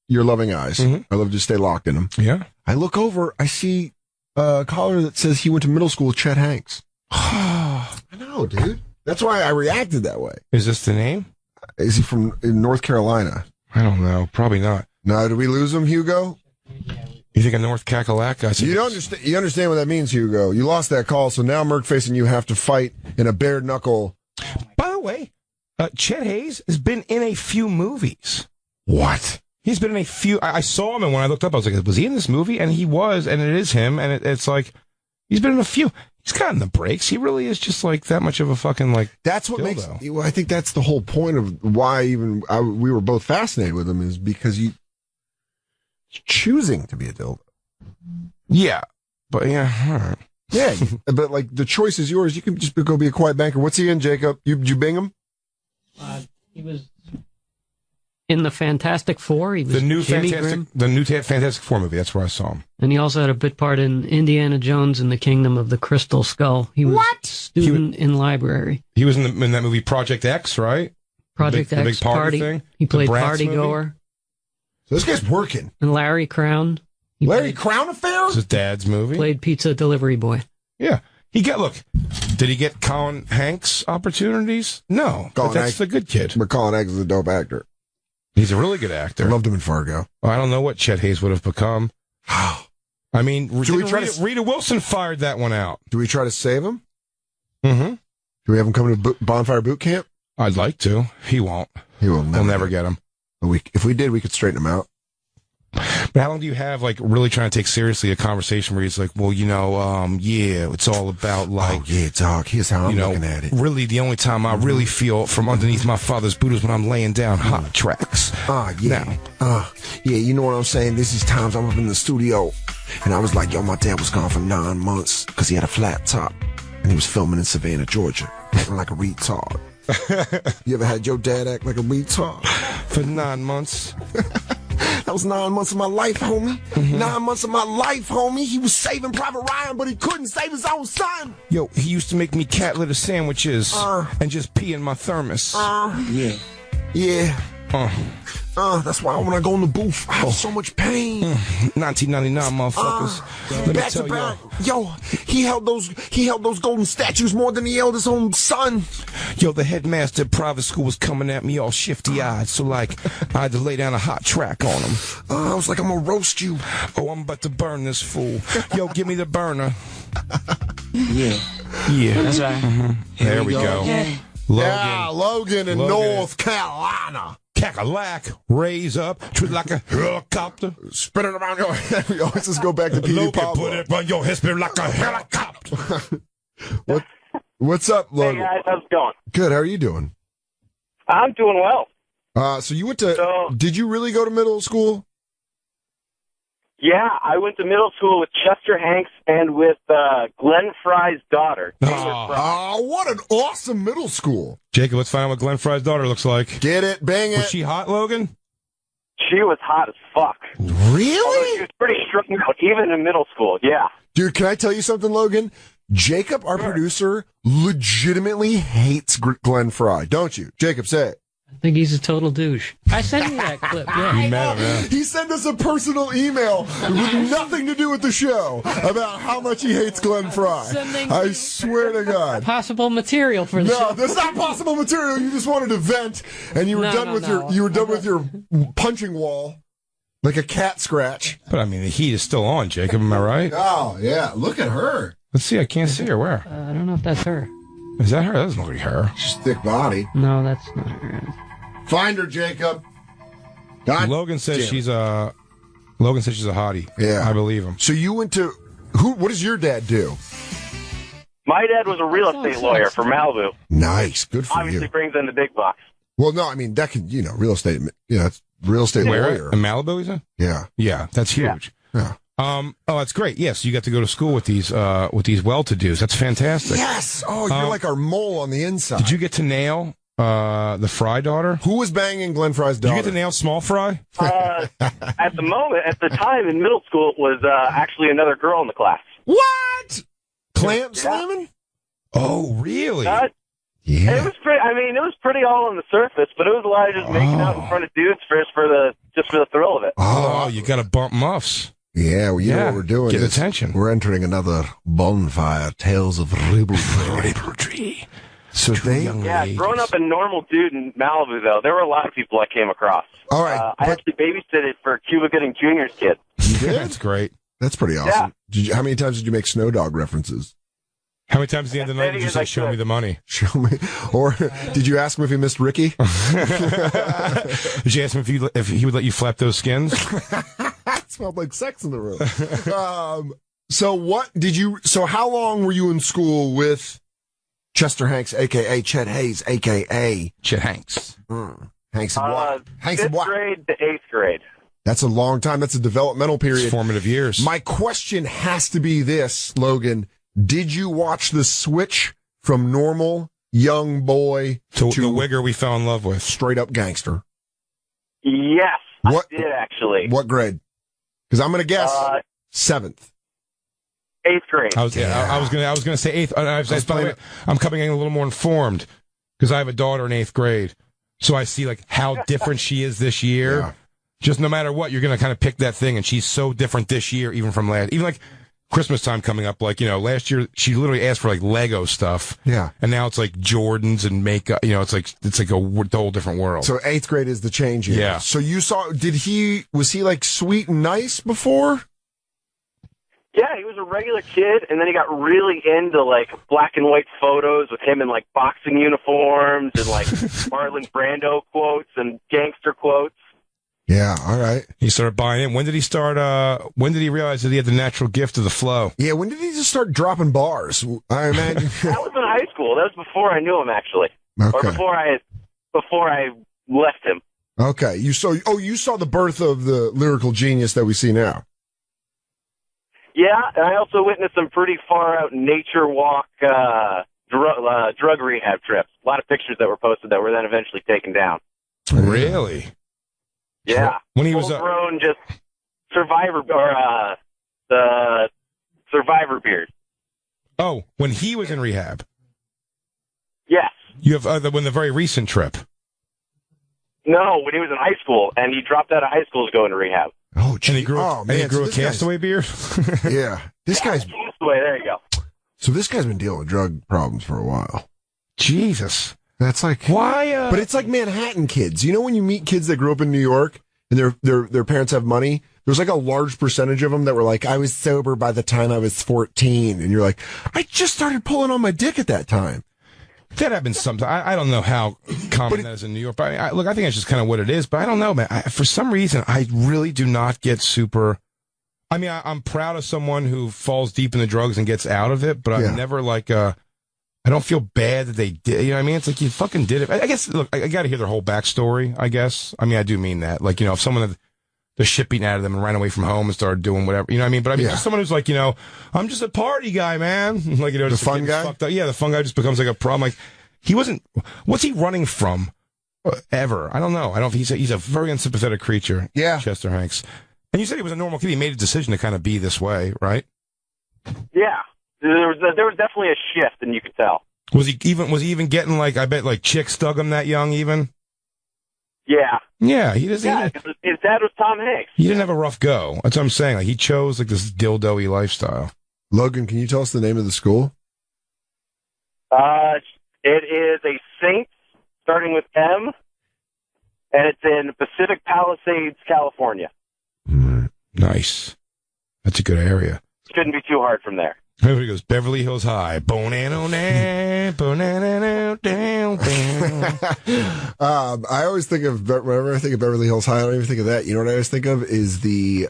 your loving eyes. I love to stay locked in them. Yeah. I look over, I see a caller that says he went to middle school with Chet Hanks. I know, dude. That's why I reacted that way. Is this the name? Is he from North Carolina? I don't know. Probably not. No, did we lose him, Hugo? You think a North Cackalack? You understand what that means, Hugo. You lost that call, so now Merkface and you have to fight in a bare knuckle. By the way, Chet Hayes has been in a few movies. What? He's been in a few. I saw him, and when I looked up, I was like, was he in this movie? And he was, and it is him, and it's like, he's been in a few. He's gotten the breaks. he really is just like that much of a fucking like. That's what makes. Well, I think that's the whole point of why we were both fascinated with him, is because he's choosing to be a dildo. Yeah, but yeah, all right. Yeah, but like the choice is yours. You can just go be a quiet banker. What's he in, Jacob? You bing him? He was in the Fantastic Four. He was the new Jimmy Fantastic Four movie. That's where I saw him. And he also had a bit part in Indiana Jones and the Kingdom of the Crystal Skull. He was student in library. He was in that movie Project X, right? Project X, the big party thing. He played Party Goer. So this guy's working. And Larry Crown. Crown Affair? This is Dad's movie. Played Pizza Delivery Boy. Yeah. Did he get Colin Hanks opportunities? No. But that's the good kid. But Colin Hanks is a dope actor. He's a really good actor. I loved him in Fargo. I don't know what Chet Hayes would have become. I mean, Rita Wilson fired that one out. Do we try to save him? Mm-hmm. Do we have him come to Bonfire Boot Camp? I'd like to. He won't. He will We'll never get him. If we did, we could straighten him out. But how long do you have, like, really trying to take seriously a conversation where he's like, well, it's all about, like... Oh, yeah, dog, here's how I'm looking at it. Really, the only time I really feel from underneath my father's boot is when I'm laying down hot tracks. Yeah. Yeah, you know what I'm saying? This is times I'm up in the studio, and I was like, my dad was gone for 9 months because he had a flat top, and he was filming in Savannah, Georgia, acting like a retard. You ever had your dad act like a retard? For 9 months. That was 9 months of my life, homie. 9 months of my life, homie. He was saving Private Ryan, but he couldn't save his own son. Yo, he used to make me cat litter sandwiches and just pee in my thermos. Yeah. That's why when I go in the booth, I have so much pain. 1999, motherfuckers. Let me tell back. Yo, he held those golden statues more than he held his own son. Yo, the headmaster at private school was coming at me all shifty-eyed, so like I had to lay down a hot track on him. I was like, I'm gonna roast you. Oh, I'm about to burn this fool. Yo, give me the burner. Yeah. That's right. There we go. Logan in North Carolina. Cackalack, raise up, treat like a helicopter. Spin it around your head. We always just go back to P.D. Pablo. Put it on your head, spin like a helicopter. What's up, Logan? Hey, guys, how's it going? Good, how are you doing? I'm doing well. So you went to, did you really go to middle school? Yeah, I went to middle school with Chester Hanks and with Glenn Fry's daughter. Oh, what an awesome middle school. Jacob, let's find out what Glenn Fry's daughter looks like. Get it, bang it. Was she hot, Logan? She was hot as fuck. Really? She was pretty strung out, even in middle school, yeah. Dude, can I tell you something, Logan? Jacob, our producer, legitimately hates Glenn Fry, don't you? Jacob, say it. I think he's a total douche. I sent you that clip. Yeah. You met him, yeah. He sent us a personal email with nothing to do with the show about how much he hates Glenn Fry. I swear to God. Possible material for the show. No, that's not possible material. You just wanted to vent, and you were done with your punching wall, like a cat scratch. But I mean, the heat is still on, Jacob. Am I right? Oh yeah, look at her. Let's see. I can't see her. Where? I don't know if that's her. Is that her? That doesn't look like her. She's thick body. No, that's not her. Find her, Jacob. God Logan says she's a hottie. Yeah, I believe him. So you went to who? What does your dad do? My dad was a real estate lawyer for Malibu. Nice, good for Obviously you. brings in the big bucks. Well, no, I mean that could real estate. It's real estate lawyer In Malibu, is it? Yeah, yeah, that's huge. Yeah. Oh, that's great. Yes, you got to go to school with these well-to-dos. That's fantastic. Yes. Oh, you're like our mole on the inside. Did you get to nail the Fry daughter? Who was banging Glenn Fry's daughter? Did you get to nail Small Fry? At the time in middle school, it was actually another girl in the class. What? Clamp slamming? Oh, really? Yeah. It was pretty. I mean, it was pretty all on the surface, but it was a lot of just making out in front of dudes just for the thrill of it. Oh, you got to bump muffs. Yeah, well, you know what we're doing. Get attention. We're entering another bonfire, Tales of Ribaldry. So growing up a normal dude in Malibu, though, there were a lot of people I came across. All right. I actually babysitted for Cuba Gooding Jr.'s kid. You did? That's great. That's pretty awesome. Yeah. How many times did you make Snow Dog references? How many times at the end of the night did you say, show me the money? Show me. Or did you ask him if he missed Ricky? Did you ask him if he would let you flap those skins? It smelled like sex in the room. So how long were you in school with Chester Hanks, a.k.a. Chet Hayes, a.k.a. Chet Hanks? Hanks and what? Hanks and 5th what? grade to 8th grade. That's a long time. That's a developmental period. It's formative years. My question has to be this, Logan. Did you watch the switch from normal young boy to the wigger we fell in love with? Straight up gangster. Yes, I did actually. What grade? Because I'm going to guess 7th. 8th grade. I was going to say 8th. By the way, I'm coming in a little more informed because I have a daughter in 8th grade, so I see like how different she is this year. Yeah. Just no matter what, you're going to kind of pick that thing, and she's so different this year, even from last. Even like Christmas time coming up, like, last year she literally asked for like Lego stuff. Yeah. And now it's like Jordans and makeup. It's like a whole different world. So 8th grade is the change year. Yeah. So you saw, was he like sweet and nice before? Yeah, he was a regular kid, and then he got really into like black and white photos with him in like boxing uniforms and like Marlon Brando quotes and gangster quotes. Yeah, all right. He started buying in. When did he start? When did he realize that he had the natural gift of the flow? Yeah, when did he just start dropping bars? I imagine. That was in high school. That was before I knew him, actually, or before I left him. Okay, you saw the birth of the lyrical genius that we see now. Yeah, and I also witnessed some pretty far out nature walk drug rehab trips. A lot of pictures that were posted that were then eventually taken down. Really? Yeah. When he was grown, just survivor or the survivor beard. Oh, when he was in rehab. Yes. You have the very recent trip. No, when he was in high school, and he dropped out of high school to go into rehab. Oh, and he grew a castaway beard. Yeah, castaway. There you go. So this guy's been dealing with drug problems for a while. Jesus. That's like why? But it's like Manhattan kids. You know when you meet kids that grew up in New York and their parents have money? There's like a large percentage of them that were like, I was sober by the time I was 14, and you're like, I just started pulling on my dick at that time. That happens sometimes. I don't know how common that is in New York, but I think that's just kind of what it is. But I don't know, man. For some reason, I really do not get super. I mean, I'm proud of someone who falls deep in the drugs and gets out of it, but I'm never like I don't feel bad that they did. You know what I mean? It's like you fucking did it. I guess, look, I got to hear their whole backstory, I guess. I mean, I do mean that. Like, if someone had the shit beaten out of them and ran away from home and started doing whatever, you know what I mean? But I mean, just someone who's like, I'm just a party guy, man. Like, the fun guy? Fucked up. Yeah, the fun guy just becomes like a problem. Like, he wasn't, what's he running from ever? I don't know. I don't, he's a very unsympathetic creature. Yeah. Even Hanks. And you said he was a normal kid. He made a decision to kind of be this way, right? Yeah. There was definitely a shift, and you could tell. Was he even getting like, I bet like chicks dug him that young even? Yeah. Yeah, he doesn't. Yeah, 'cause his dad was Tom Hanks. He didn't have a rough go. That's what I'm saying. Like, he chose like this dildo-y lifestyle. Logan, can you tell us the name of the school? It is a Saint starting with M, and it's in Pacific Palisades, California. Nice. That's a good area. Shouldn't be too hard from there. Everybody goes Beverly Hills High. Bonano, bonano, down, down. I always think of, whenever I think of Beverly Hills High, I don't even think of that. You know what I always think of is the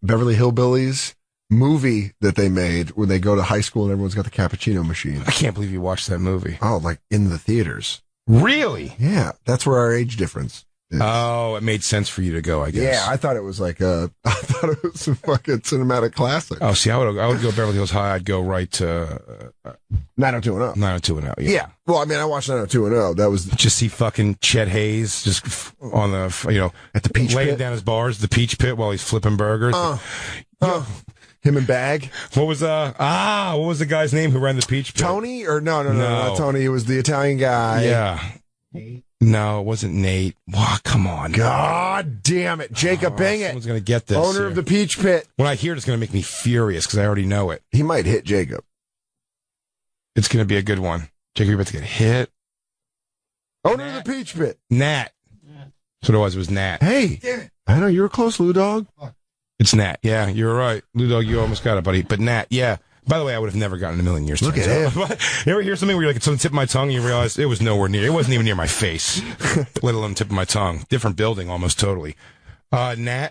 Beverly Hillbillies movie that they made when they go to high school and everyone's got the cappuccino machine. I can't believe you watched that movie. Oh, like in the theaters. Really? Yeah, that's where our age difference is. Oh, it made sense for you to go, I guess. Yeah, I thought it was like I thought it was a fucking cinematic classic. Oh, see, I would go Beverly Hills High. I'd go right to 90210. 90210. Yeah. Well, I mean, I watched 90210. That was just see fucking Chet Hayes just on the at the Peach laying Pit down his bars, the Peach Pit, while he's flipping burgers. Him and Bag. What was the guy's name who ran the Peach Pit? Tony or no, not Tony. It was the Italian guy. Yeah. No, it wasn't Nate. Wow, come on. God damn it. Jacob Bingett. Someone's going to get this. Owner of the Peach Pit. When I hear it, it's going to make me furious because I already know it. He might hit Jacob. It's going to be a good one. Jacob, you're about to get hit. Owner of the Peach Pit. Nat. That's what it was. It was Nat. Hey. Damn it. I know you were close, Lou Dog. It's Nat. Yeah, you're right. Lou Dog, you almost got it, buddy. But Nat, yeah. By the way, I would have never gotten a million years. Look at him. You ever hear something where you're like, it's on the tip of my tongue, and you realize it was nowhere near. It wasn't even near my face, let alone the tip of my tongue. Different building, almost totally. Nat,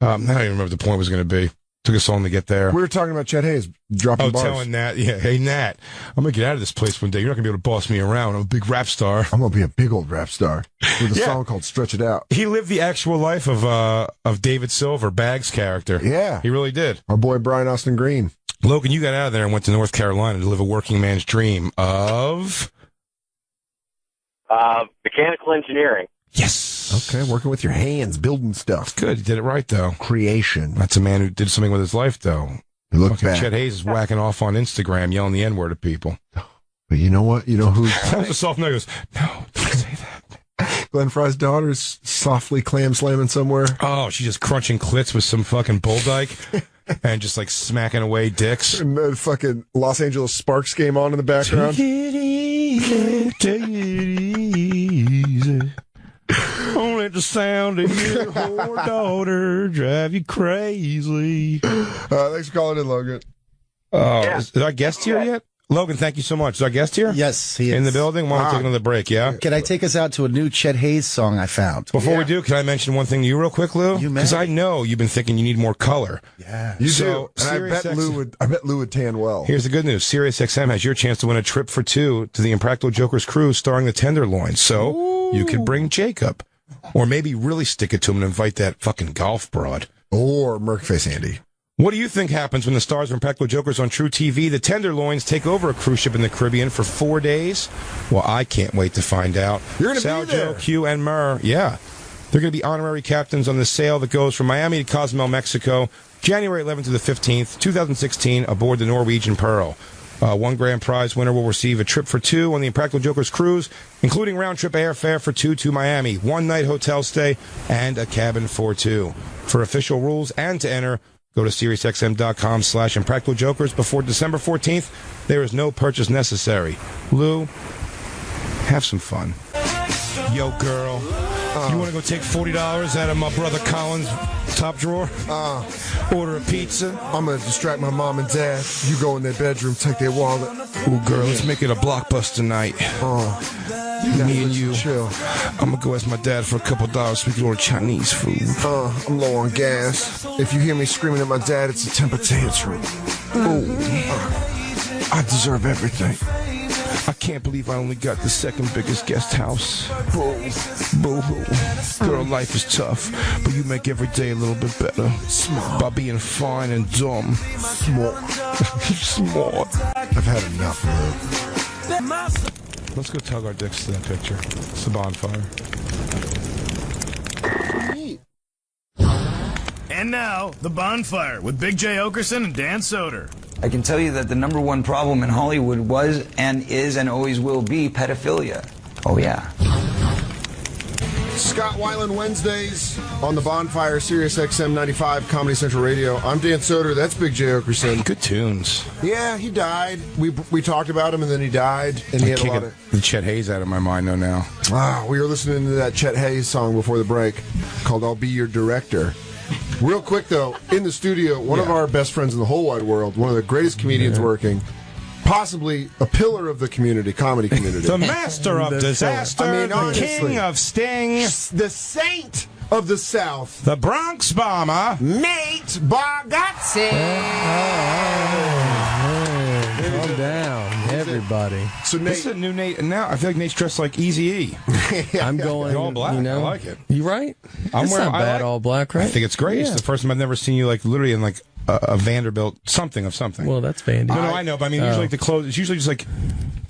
I don't even remember what the point was going to be. Took us so long to get there. We were talking about Chet Hayes dropping bars. Telling Nat, yeah, hey Nat, I'm gonna get out of this place one day. You're not gonna be able to boss me around. I'm a big rap star. I'm gonna be a big old rap star with a song called "Stretch It Out." He lived the actual life of David Silver, Bag's character. Yeah, he really did. Our boy Brian Austin Green. Logan, you got out of there and went to North Carolina to live a working man's dream of mechanical engineering. Yes. Okay, working with your hands, building stuff. Good, you did it right though. Creation. That's a man who did something with his life though. You look back. Chet Hayes is whacking off on Instagram, yelling the N-word at people. But you know what? You know who? That was a soft note. He goes, no, don't say that. Glenn Fry's daughter's softly clam slamming somewhere. Oh, she's just crunching clits with some fucking bull dyke and just like smacking away dicks. And the fucking Los Angeles Sparks game on in the background. Take it easy, take it easy. Don't let the sound of your whore daughter drive you crazy. Thanks for calling in, Logan. Oh, is our guest here yet? Logan, thank you so much. Is our guest here? Yes, he is. In the building? Why don't we take another break, yeah? Can I take us out to a new Chet Hayes song I found? Before we do, can I mention one thing to you real quick, Lou? You may. Because I know you've been thinking you need more color. Yeah. You do. And I bet Lou would tan well. Here's the good news. SiriusXM has your chance to win a trip for two to the Impractical Jokers cruise starring the Tenderloin. So you could bring Jacob. Or maybe really stick it to him and invite that fucking golf broad. Or Merkface Andy. What do you think happens when the stars of Impractical Jokers on True TV, the Tenderloins, take over a cruise ship in the Caribbean for 4 days? Well, I can't wait to find out. You're going to Sal, be there. Joe, Q, and Murr. Yeah. They're going to be honorary captains on the sail that goes from Miami to Cozumel, Mexico, January 11th to the 15th, 2016, aboard the Norwegian Pearl. One grand prize winner will receive a trip for two on the Impractical Jokers cruise, including round-trip airfare for two to Miami, one-night hotel stay, and a cabin for two. For official rules and to enter, go to SiriusXM.com/ImpracticalJokers before December 14th. There is no purchase necessary. Lou, have some fun. Yo, girl. You want to go take $40 out of my brother Colin's top drawer? Order a pizza? I'm going to distract my mom and dad. You go in their bedroom, take their wallet. Ooh, girl, let's make it a blockbuster night. Me and you. Chill. I'm going to go ask my dad for a couple dollars so we can order Chinese food. I'm low on gas. If you hear me screaming at my dad, it's a temper tantrum. I deserve everything. I can't believe I only got the second biggest guest house. Boo-hoo. Girl, life is tough, but you make every day a little bit better. Smart. By being fine and dumb. Smart. Smart. I've had enough, Lou. Let's go tug our dicks to that picture. It's the bonfire. And now, the bonfire with Big J. Okerson and Dan Soder. I can tell you that the number one problem in Hollywood was and is and always will be pedophilia. Oh, yeah. Scott Weiland Wednesdays on the Bonfire, Sirius XM 95, Comedy Central Radio. I'm Dan Soder. That's Big J. Okerson. Good tunes. Yeah, he died. We talked about him, and then he died, and he had a lot of... the Chet Hayes out of my mind now. We were listening to that Chet Hayes song before the break called I'll Be Your Director. Real quick, though, in the studio, one of our best friends in the whole wide world, one of the greatest comedians working, possibly a pillar of the comedy community. The master of disaster, the king of sting, the saint of the South, the Bronx bomber, Nate Bargatze. Calm down, everybody. So Nate, this is a new Nate, and now I feel like Nate's dressed like Eazy-E. I'm going all black. You know, I like it. You right? I'm wearing bad all black, right? I think it's great. It's the first time I've never seen you like literally in like a Vanderbilt something. Well, that's Vandy. No, I know, but I mean, usually like the clothes. It's usually just like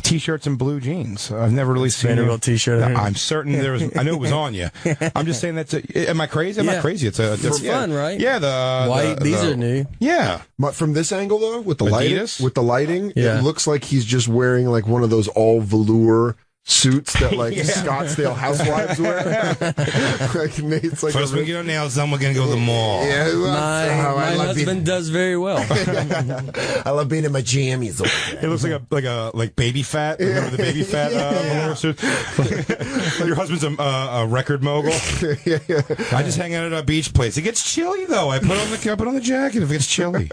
t-shirts and blue jeans. I've never really seen Vanderbilt t-shirt. I'm certain there was. I knew it was on you. I'm just saying am I crazy? I'm not crazy. It's fun, right? Yeah, the white. These are new. Yeah, but from this angle though, with the Adidas? lighting, it looks like he's just wearing like one of those all velour suits that like Scottsdale housewives wear. Like Nate's like first we get our nails done, we're gonna go to the mall. Yeah, my husband does very well. I love being in my jammies. It looks like baby fat. Remember the baby fat velour suit? Your husband's a record mogul. I just hang out at a beach place. It gets chilly though. I put on the jacket if it gets chilly.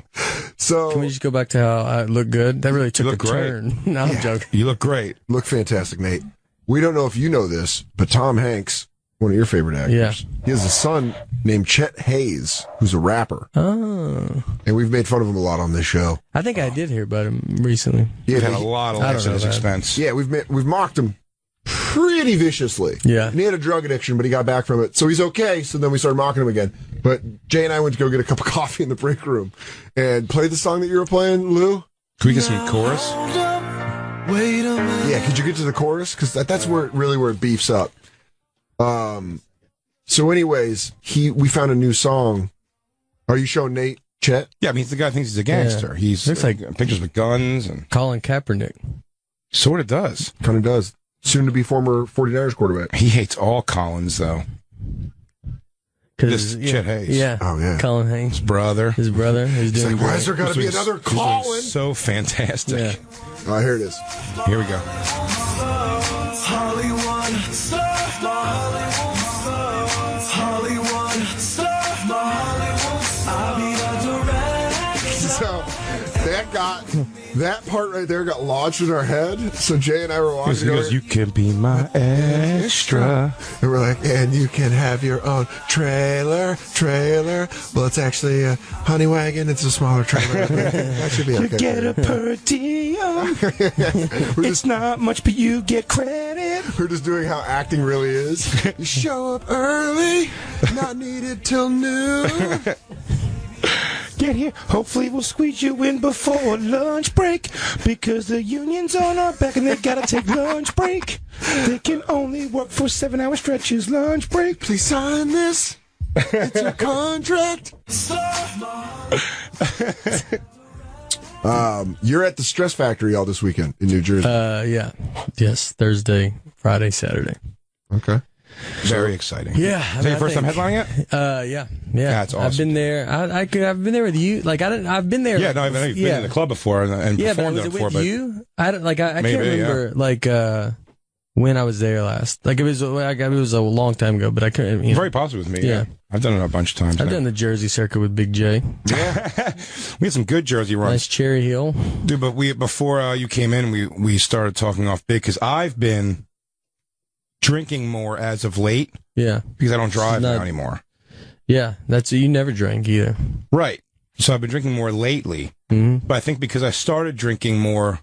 So can we just go back to how I look good? That really took a turn. No, I'm joking. You look great. Look fantastic, Nate. We don't know if you know this, but Tom Hanks, one of your favorite actors, he has a son named Chet Hayes, who's a rapper. Oh. And we've made fun of him a lot on this show. I think I did hear about him recently. We've had a lot of laughs at his expense. Yeah, we've mocked him pretty viciously. Yeah. And he had a drug addiction, but he got back from it. So he's okay. So then we started mocking him again. But Jay and I went to go get a cup of coffee in the break room and play the song that you were playing, Lou. Can we get some chorus? Wait a minute. Yeah, could you get to the chorus? Because that's where it beefs up. So anyways, we found a new song. Are you showing Nate Chet? Yeah, I mean, the guy thinks he's a gangster. Yeah. He's looks like pictures with guns and Colin Kaepernick. Sort of does. Kind of does. Soon to be former 49ers quarterback. He hates all Collins though. This Chet Hayes. Yeah. Oh yeah. Colin Hayes. His brother. Who's doing why is there got to be another Colin? So fantastic. Yeah. Oh, here it is. Here we go. So that part right there got lodged in our head. So Jay and I were watching. He goes, "You can be my extra," and we're like, "And you can have your own trailer." Well, it's actually a honey wagon. It's a smaller trailer. That should be okay. You get a per diem. It's not much, but you get credit. We're just doing how acting really is. You show up early, not needed till noon. Get here. Hopefully we'll squeeze you in before lunch break because the union's on our back and they gotta take lunch break. They can only work for 7-hour stretches. Lunch break. Please sign this. It's your contract. You're at the Stress Factory all this weekend in New Jersey. Yeah. Yes. Thursday, Friday, Saturday. Okay. Very exciting. Yeah. Is that your first time headlining it? Yeah. That's awesome. I've been there. I've been there with you. Like I've been there. Yeah, no, I've been in the club before and performed there before. But you? I can't remember like when I was there last. Like it was a long time ago, but I couldn't. Very positive with me. Yeah. I've done it a bunch of times. I've done the Jersey circuit with Big J. Yeah. We had some good Jersey runs. Nice Cherry Hill. Dude, but before you came in, we started talking off big because I've been drinking more as of late. Yeah. Because I don't drive now anymore. Yeah. You never drank either. Right. So I've been drinking more lately. Mm-hmm. But I think because I started drinking more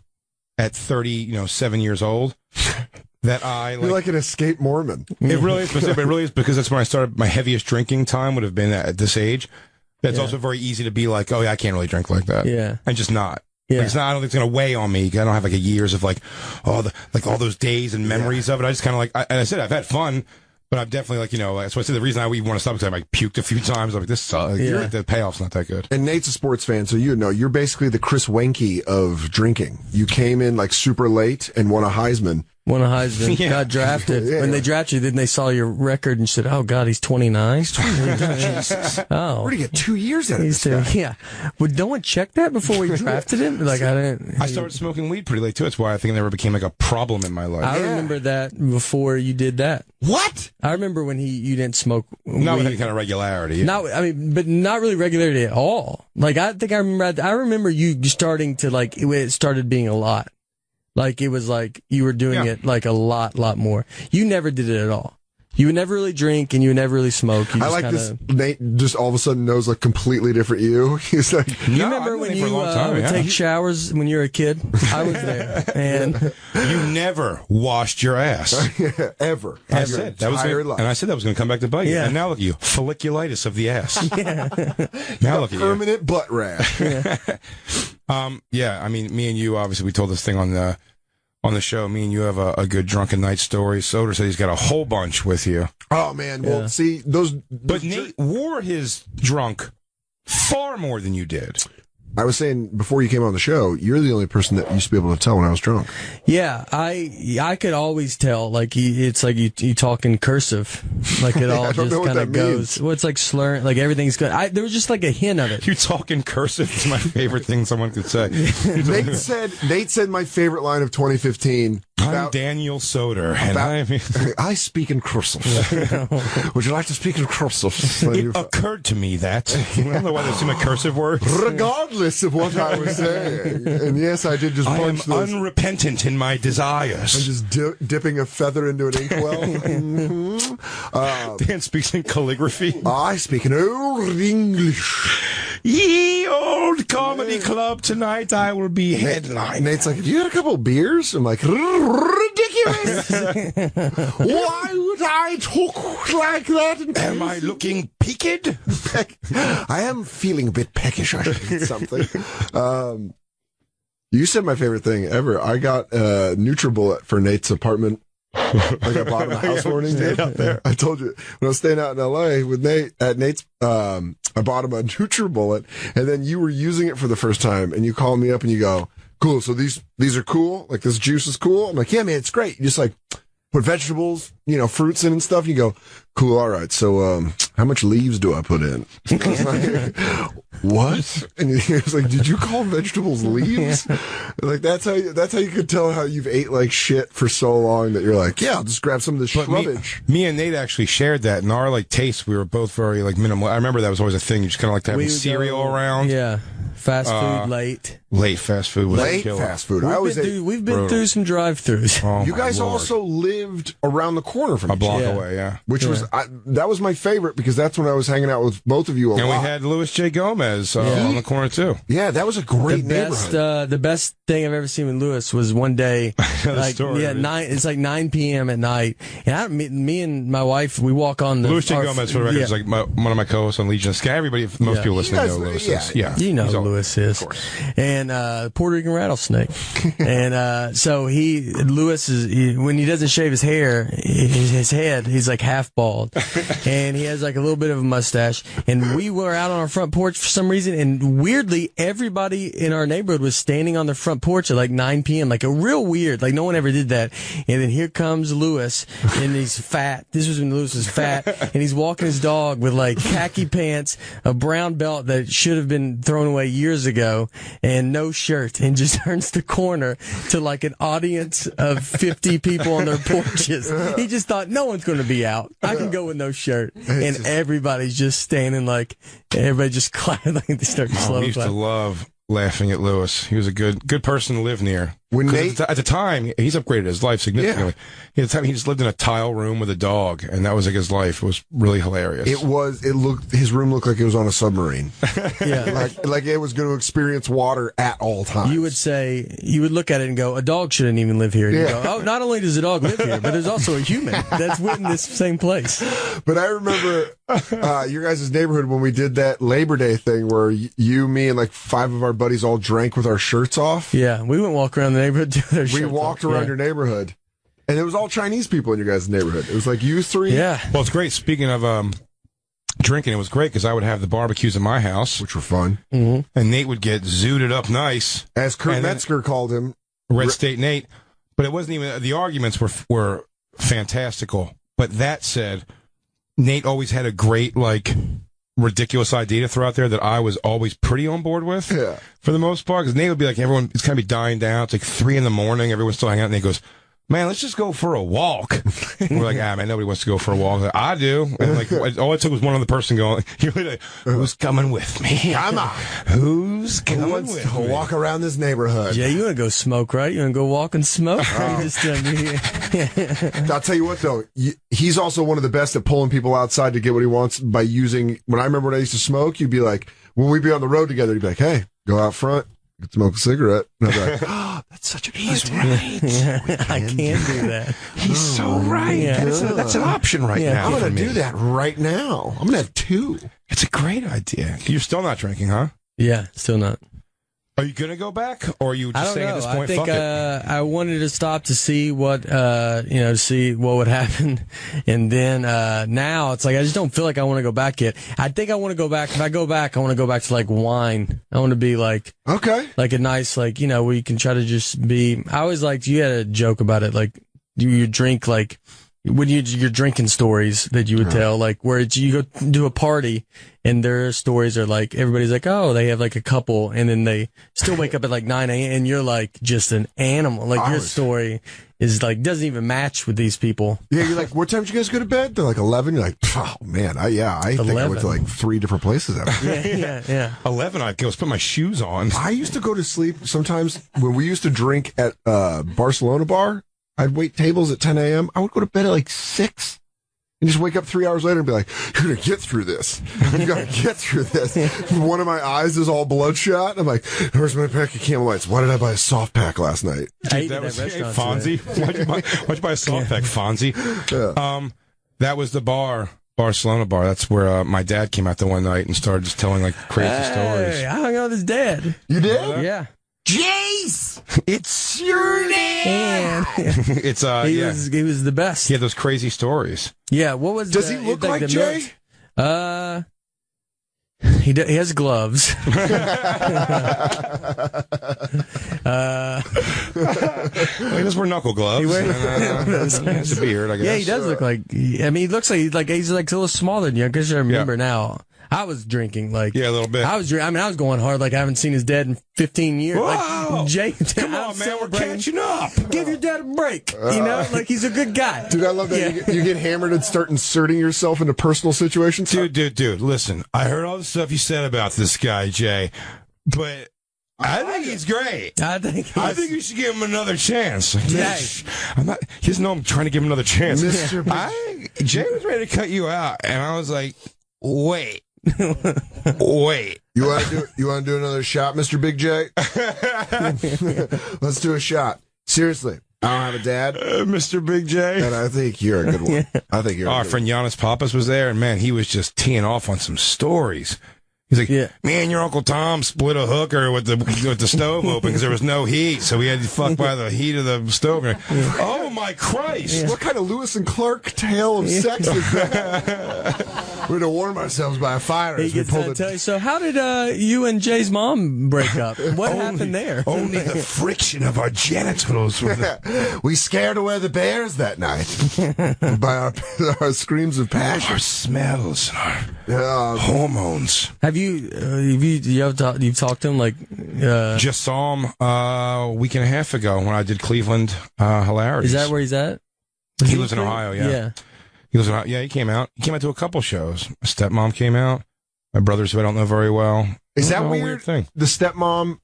at 7 years old, that You're like an escaped Mormon. It really is. But it really is because that's when I started. My heaviest drinking time would have been at this age. That's also very easy to be like, oh yeah, I can't really drink like that. Yeah. And just not. Yeah. Like, it's not. I don't think it's gonna weigh on me. I don't have like years of all those days and memories of it. I just kind of and I said I've had fun, but I'm definitely so I said the reason I even want to stop is I puked a few times. I'm like, this sucks. The payoff's not that good. And Nate's a sports fan, so you're basically the Chris Wenke of drinking. You came in like super late and won a Heisman. won a Heisman, got drafted. When they drafted you, then they saw your record and said, "Oh God, he's 29." He's 29. Jesus. Oh, we're gonna get 2 years out of this guy. Yeah. Would no one check that before we drafted him? Like I didn't. I started smoking weed pretty late too. That's why I think it never became like a problem in my life. I remember that before you did that. What? I remember when you didn't smoke. Not with any kind of regularity. But not really regularity at all. Like I think I remember you starting to like it started being a lot. Like it was like you were doing it like a lot more. You never did it at all. You would never really drink and you would never really smoke. You I like this. Nate just all of a sudden knows like completely different you. He's like, you remember when you would take showers when you were a kid? I was there, and you never washed your ass ever. I said that was and I said that was going to come back to bite you. And now look at you, folliculitis of the ass. Now look at you, permanent butt rash. I mean, me and you obviously we told this thing on the show. Me and you have a good drunken night story. Soder said he's got a whole bunch with you. Oh man, well see those. But Nate wore his drunk far more than you did. I was saying before you came on the show, you're the only person that used to be able to tell when I was drunk. Yeah, I could always tell. Like it's like you talk in cursive, like it all just kind of goes. Well, it's like slurring, like everything's good. There was just like a hint of it. You talk in cursive is my favorite thing someone could say. Nate said my favorite line of 2015. I'm Daniel Soder, and I speak in cursive. Would you like to speak in cursive? It occurred to me that I don't know why they seem like cursive words. Regardless of what I was saying, and yes, I did just punch I am unrepentant in my desires. I'm just dipping a feather into an inkwell. Dan speaks in calligraphy. I speak in old English. Ye old comedy club tonight, I will be headline. Nate's like, have you had a couple of beers? I'm like, ridiculous. Why would I talk like that? Am I looking peaked? I am feeling a bit peckish. I should eat something. You said my favorite thing ever. I got a NutriBullet for Nate's apartment. Like I bought him a house warning. Out there. I told you when I was staying out in LA with Nate at Nate's. I bought him a NutriBullet, and then you were using it for the first time, and you called me up and you go, "Cool. So these are cool. Like this juice is cool." I'm like, "Yeah, man, it's great." You just like put vegetables, fruits in and stuff. And you go, "Cool. All right. So how much leaves do I put in?" I was like, what? And he was like, "Did you call vegetables leaves?" Like that's how you could tell how you've ate like shit for so long that you're like, "Yeah, I'll just grab some of this rubbish." Me and Nate actually shared that in our like taste. We were both very like minimal. I remember that was always a thing. You just kind of like to have cereal around. Yeah, fast food late fast food. Was late fast food. We've been through some drive-thrus. Oh, you guys also lived around the corner from a block away. Yeah, which was that was my favorite because that's when I was hanging out with both of you a lot. And we had Louis J. Gomez on the corner too. Yeah, that was a great neighborhood. The best thing I've ever seen with Louis was one day, it's like 9 p.m. at night, and me and my wife, we walk on the Louis J. Gomez for the record is like one of my co-hosts on Legion of Sky. Most people listening know Louis is. Yeah, you know who Louis is, of course. And Puerto Rican rattlesnake, and so Louis is when he doesn't shave his hair, his head, he's like half bald, and he has like a little bit of a mustache. And we were out on our front porch for some reason, and weirdly, everybody in our neighborhood was standing on the front porch at like 9 p.m. Like a real weird, like no one ever did that. And then here comes Louis, and he's fat. This was when Louis was fat, and he's walking his dog with like khaki pants, a brown belt that should have been thrown away years ago, and no shirt, and just turns the corner to like an audience of 50 people on their porches. He just thought, no one's going to be out. I can go with no shirt. And everybody's just standing like, everybody just clapping. Like they start slow. We used to love laughing at Louis. He was a good person to live near. When Nate, at the time, he's upgraded his life significantly. Yeah. At the time, he just lived in a tile room with a dog, and that was like his life. It was really hilarious. His room looked like it was on a submarine. Yeah. like it was going to experience water at all times. You would look at it and go, a dog shouldn't even live here. And you go, oh, not only does a dog live here, but there's also a human that's in this same place. But I remember your guys' neighborhood when we did that Labor Day thing where you, me, and like 5 of our buddies all drank with our shirts off. Yeah, we went walk around the neighborhood. We walked around your neighborhood, and it was all Chinese people in your guys' neighborhood. It was like you 3. Yeah. Well, it's great. Speaking of drinking, it was great because I would have the barbecues at my house, which were fun, and Nate would get zooted up nice, as Kurt Metzger called him, Red State Nate. But it wasn't even, the arguments were fantastical. But that said, Nate always had a great, like, ridiculous idea to throw out there that I was always pretty on board with for the most part. Because Nate would be like, everyone, it's kind of be dying down. It's like 3 a.m. everyone's still hanging out. And Nate goes, man, let's just go for a walk. And we're like, man, nobody wants to go for a walk. Like, I do. And like, all it took was one other person going, who's coming with me? Come on. Who's coming Who wants with to me? walk around this neighborhood? Yeah, you want to go smoke, right? You want to go walk and smoke? I'll tell you what, though. He's also one of the best at pulling people outside to get what he wants by using, when I remember when I used to smoke, you'd be like, when we'd be on the road together, you'd be like, hey, go out front. Smoke a cigarette. And I'd be like, oh, that's such a good idea. I can't do that. He's so right. Yeah. That's an option right now. I'm for going to me. do that right now. I'm going to have 2. It's a great idea. You're still not drinking, huh? Yeah, still not. Are you going to go back? Or are you I just don't saying know. at this point, I think fuck it? I wanted to stop to see what to see what would happen, and then now it's like I just don't feel like I want to go back yet. I think I want to go back. If I go back, I want to go back to like wine. I want to be like like a nice where you can try to just be. I always liked, you had a joke about it, like you drink like when your drinking stories that you would tell, like where you go to a party and their stories are like, everybody's like, oh, they have like a couple, and then they still wake up at like 9 a.m. and you're like just an animal. Like your story is like, doesn't even match with these people. Yeah, you're like, what time did you guys go to bed? They're like 11. You're like, oh man, I think 11. I went to like 3 different places after. Yeah. 11, I'd go put my shoes on. I used to go to sleep sometimes when we used to drink at Barcelona bar. I'd wait tables at 10 a.m. I would go to bed at like 6 and just wake up 3 hours later and be like, you're going to get through this. You got to get through this. One of my eyes is all bloodshot. I'm like, where's my pack of Camel Lights? Why did I buy a soft pack last night? Dude, that was Fonzie. Why'd you buy a soft pack, Fonzie? Yeah. That was the bar. Barcelona bar. That's where my dad came out the one night and started just telling like crazy stories. I hung out with his dad. You did? Yeah. Jace! It's your dad! It's he was the best. He had those crazy stories. Yeah, what was Does he look like Jay? He has gloves. Well, he does wear knuckle gloves. He has a beard, I guess. Yeah, he does look like. He looks like he's like a little smaller than you. Because I remember now. I was drinking a little bit. I was going hard like I haven't seen his dad in 15 years. Whoa! Like, Jay, come on, man, we're catching up. Give your dad a break. Like he's a good guy. Dude, I love that you get hammered and start inserting yourself into personal situations. Dude, listen, I heard all the stuff you said about this guy, Jay, but I think he's great. I think you should give him another chance. I'm not. He doesn't know I'm trying to give him another chance. Jay was ready to cut you out, and I was like, wait. Wait. You want to do another shot, Mr. Big J? Let's do a shot. Seriously. I don't have a dad, Mr. Big J, and I think you're a good one. I think you're. Our friend Giannis Pappas was there, and man, he was just teeing off on some stories. He's like, me and your Uncle Tom split a hooker with the stove open because there was no heat, so we had to fuck by the heat of the stove. Oh my Christ! What kind of Lewis and Clark tale of sex is that? We're to warm ourselves by a fire. As we pull So how did you and Jay's mom break up? What happened there? Only the friction of our genitals. We scared away the bears that night by our screams of passion, our smells, and our hormones. You've talked to him like just saw him a week and a half ago when I did Cleveland Hilarities. Is that where he's at? He lives in Ohio. Yeah. He lives in Ohio. Yeah, he came out. He came out to a couple shows. My stepmom came out. My brothers, who I don't know very well. Is that a weird thing? The stepmom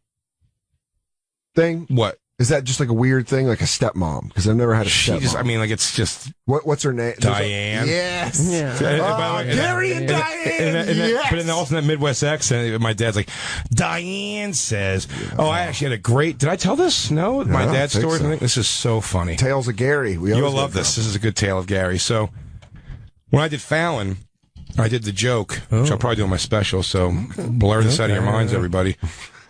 thing? What? Is that just like a weird thing, like a stepmom? Because I've never had a stepmom. It's just... What's her name? Diane. Yes. Yeah. Gary and Diane. Yes. But in also that Midwest accent, my dad's like, Diane says, I actually had a great... Did I tell this? No? My dad's story? So. I think this is so funny. Tales of Gary. You'll love this. This is a good tale of Gary. So, when I did Fallon, I did the joke, which I'll probably do on my special, so blur this out of your minds, everybody.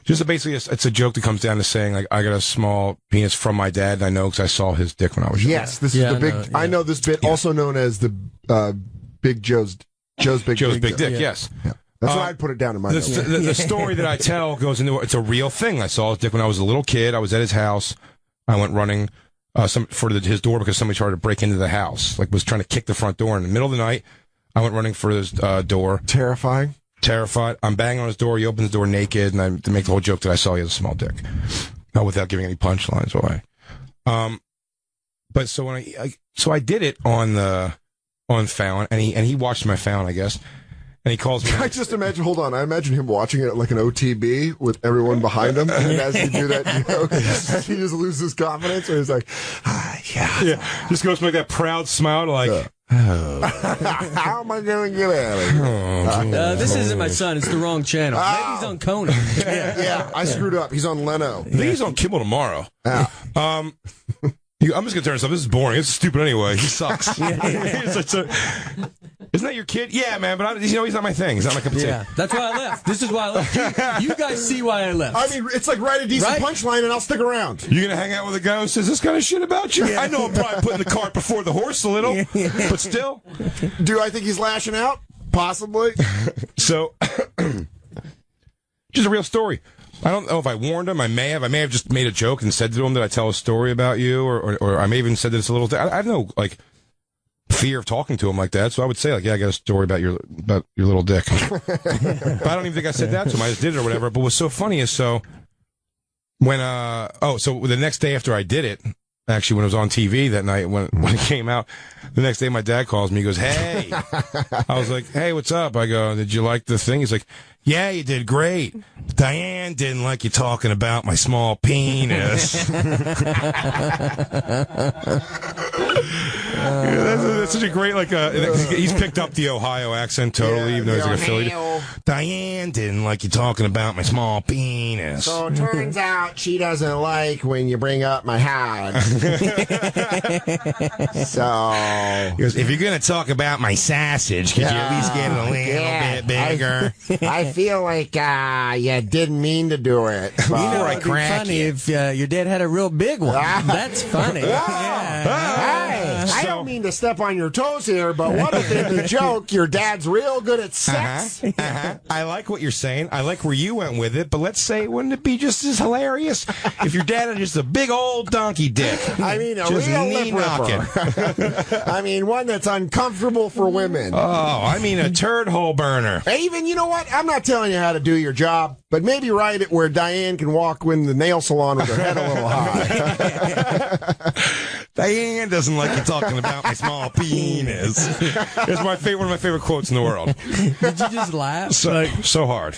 Just basically, it's a joke that comes down to saying, like, I got a small penis from my dad, and I know because I saw his dick when I was young. Yes, this is the big... I know this bit, also known as the Big Joe's big dick, yes. Yeah. That's why I'd put it down in my notes. The story that I tell goes into... It's a real thing. I saw his dick when I was a little kid. I was at his house. I went running his door because somebody tried to break into the house. Like was trying to kick the front door in the middle of the night. I went running for his door. Terrified. I'm banging on his door. He opens the door naked, and I make the whole joke that I saw he has a small dick, without giving any punchlines away. But so when I did it on Fallon, and he watched my Fallon, I guess, and he calls me. I just imagine. Hold on, I imagine him watching it like an OTB with everyone behind him, and as you do that joke, he just loses confidence, or he's like, yeah, just goes from like that proud smile to like. Oh. How am I going to get out of here? This isn't my son. It's the wrong channel. Maybe he's on Conan. Yeah, I screwed up. He's on Leno. I think he's on Kimmel tomorrow. I'm just going to turn this off. This is boring. It's stupid anyway. He sucks. Isn't that your kid? Yeah, man, but he's not my thing. He's not my cup of tea. Yeah, that's why I left. This is why I left. You guys see why I left. I mean, it's like write a decent punchline and I'll stick around. You going to hang out with a guy who says this kind of shit about you? Yeah. I know I'm probably putting the cart before the horse a little, but still. Do I think he's lashing out? Possibly. So, just a real story. I don't know if I warned him. I may have just made a joke and said to him that I tell a story about you, or I may have even said that it's a little. I have no fear of talking to him like that, so I would say I got a story about your little dick. But I don't even think I said that to him. I just did it or whatever. But what's so funny is when the next day after I did it, actually when it was on TV that night when it came out, the next day my dad calls me. He goes, "Hey," I was like, "Hey, what's up?" I go, "Did you like the thing?" He's like, "Yeah, you did great. Diane didn't like you talking about my small penis." That's such a great, he's picked up the Ohio accent totally, even though he's like a Philly. Diane didn't like you talking about my small penis. So it turns out she doesn't like when you bring up my hog. So he goes, if you're going to talk about my sausage, could you at least get it a little bit bigger? I feel like you didn't mean to do it. It'd be funny if your dad had a real big one. That's funny. I don't mean to step on your toes here, but what if in the joke your dad's real good at sex? I like what you're saying. I like where you went with it, but let's say, wouldn't it be just as hilarious if your dad had just a big old donkey dick? I mean, a real lip ripper. I mean, one that's uncomfortable for women. Oh, I mean a turd hole burner. Even, you know what? I'm not telling you how to do your job, but maybe write it where Diane can walk in the nail salon with her head a little high. Diane doesn't like you talking about my small penis. It's one of my favorite quotes in the world. Did you just laugh? So hard.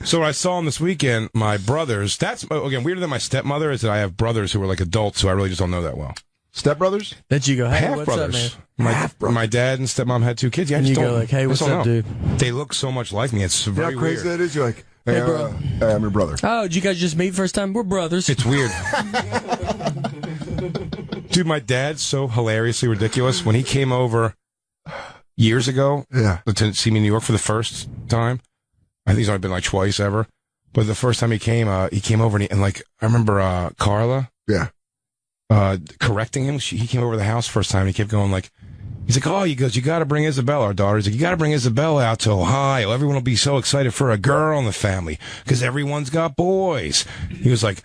So what I saw him this weekend, my brothers, that's, again, weirder than my stepmother is that I have brothers who are like adults who I really just don't know that well. Stepbrothers? That you go, hey, half what's brothers. up, man? My dad and stepmom had 2 kids. Yeah, and you go like, hey, what's up, dude? They look so much like me. It's very how crazy weird. That is? You're like, hey, bro. I'm your brother. Oh, did you guys just meet first time? We're brothers. It's weird. Dude, my dad's so hilariously ridiculous. When he came over years ago to see me in New York for the first time, I think he's only been like twice ever. But the first time he came over and I remember Carla. Yeah. Correcting him. He came over to the house first time and he kept going like, he's like, oh, he goes, you got to bring Isabella, our daughter. He's like, you got to bring Isabella out to Ohio. Everyone will be so excited for a girl in the family because everyone's got boys. He was like,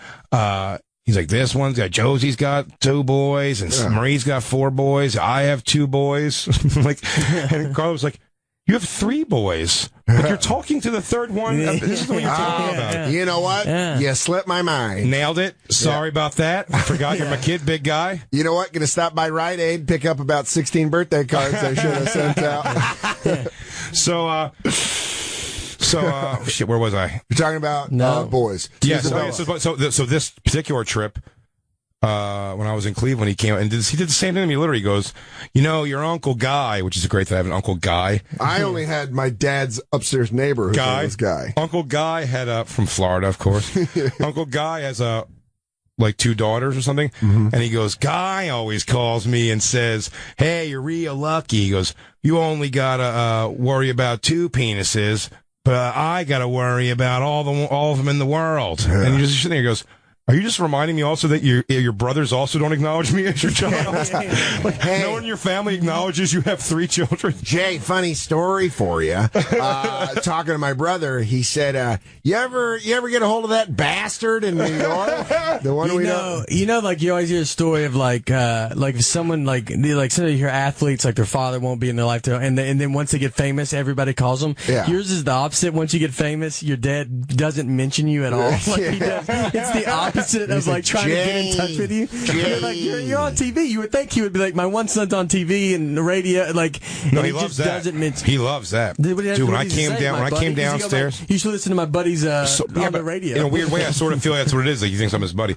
this one's got, Josie's got 2 boys and Marie's got 4 boys. I have 2 boys. And Carla was like, you have 3 boys. Like you're talking to the 3rd one. This is the one you're talking about. You know what? You slipped my mind. Nailed it. Sorry about that. I forgot you're my kid, big guy. You know what? Gonna stop by Rite Aid, pick up about 16 birthday cards I should have sent out. Shit, where was I? You're talking about boys. Yeah, so this particular trip, when I was in Cleveland, he came and he did the same thing to me. Literally, he goes, you know, your Uncle Guy, which is great that I have an Uncle Guy. I only had my dad's upstairs neighbor whose name was Guy. Uncle Guy had from Florida, of course. Uncle Guy has 2 daughters or something, and he goes, Guy always calls me and says, hey, you're real lucky. He goes, you only gotta worry about 2 penises, but I gotta worry about all of them in the world. And he just sitting there, he goes, Are you just reminding me also that your brothers also don't acknowledge me as your child? Like, Hey. no one in your family acknowledges you have 3 children? Jay, funny story for you. Talking to my brother, he said, "You ever get a hold of that bastard in New York? The one we know." Like you always hear a story of like if someone like some of your athletes, like their father won't be in their life, and then once they get famous, everybody calls them. Yeah. Yours is the opposite. Once you get famous, your dad doesn't mention you at all. Like he does. It's the opposite of like trying to get in touch with you. You're like you're on TV. You would think he would be like, my one son's on TV and the radio. Like No, and he loves just that. doesn't mention. He loves that. Dude, when I came downstairs, you should listen to my buddy's on the radio. in a weird way, I sort of feel that's what it is. Like he thinks I'm his buddy.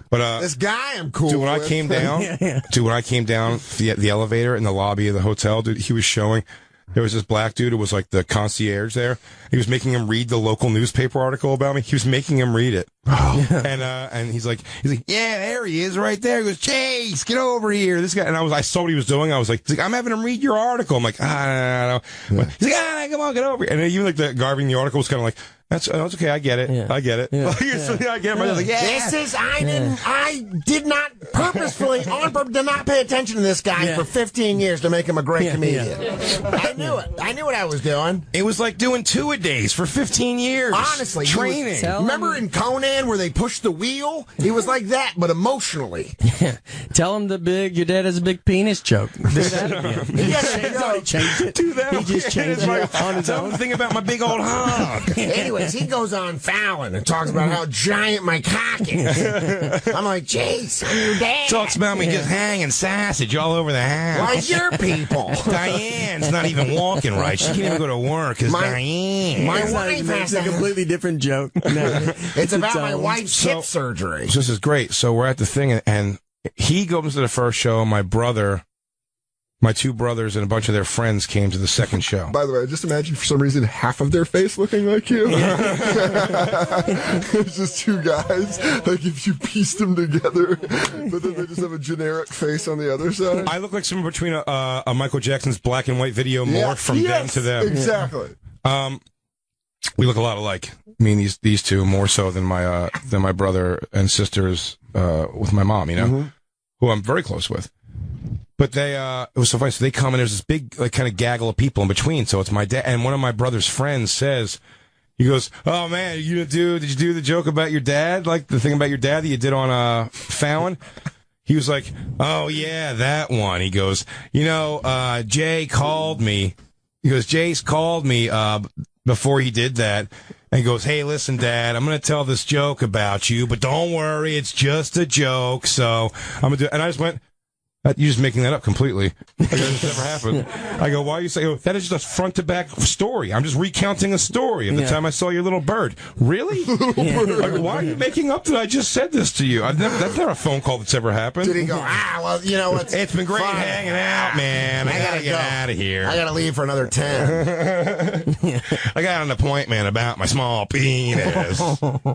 But This guy I'm cool dude, when I with. came down, the elevator in the lobby of the hotel, dude, he was showing. There was this black dude who was like the concierge there. He was making him read the local newspaper article about me. He was making him read it. And he's like, yeah, there he is right there. He goes, Chase, get over here. This guy. And I saw what he was doing. I was like, he's like, I'm having him read your article. I'm like, no. He's like, come on, get over here. And then even like the guy reading the article was kind of like, that's okay. I get it. Yeah. I get it. Yeah. I get it. I was like, I did not purposefully, did not pay attention to this guy for 15 years to make him a great comedian. I knew it. I knew what I was doing. It was like doing 2-a-days for 15 years. Honestly. Training. Remember in Conan where they pushed the wheel? He was like that, but emotionally. Tell him your dad has a big penis joke. Do that again. He changed it. Do that. He just changed it on his Tell own. him thing about my big old hog. Anyways, he goes on Fallon and talks about how giant my cock is. I'm like, Jace, I'm your dad. Talks about me just hanging sausage all over the house. Like your people. Diane's not even walking right. She can't even go to work because Diane. My wife has a completely different joke. No. It's about my wife's hip surgery. So this is great. So we're at the thing, and he goes to the first show. My 2 brothers and a bunch of their friends came to the second show. By the way, I just imagine for some reason half of their face looking like you. It's just 2 guys. Like if you pieced them together, but then they just have a generic face on the other side. I look like someone between a Michael Jackson's black and white video morph from them to them. Exactly. We look a lot alike. I mean, these 2 more so than my brother and sisters with my mom, who I'm very close with. But it was so funny. So they come and there's this big, like, kind of gaggle of people in between. So it's my dad. And one of my brother's friends says, he goes, oh man, did you do the joke about your dad? Like the thing about your dad that you did on, Fallon? He was like, oh yeah, that one. He goes, Jay called me. He goes, Jace called me, before he did that. And he goes, hey, listen, Dad, I'm going to tell this joke about you, but don't worry, it's just a joke. So I'm going to do it. And I just went, you're just making that up completely. Like, that never happened. I go, why are you saying that is just a front to back story? I'm just recounting a story of the time I saw your little bird. Really? I go, why are you making up that I just said this to you? That's not a phone call that's ever happened. Did he go, well, it's been great hanging out, man. I gotta get out of here. I gotta leave for another 10. I got an appointment about my small penis.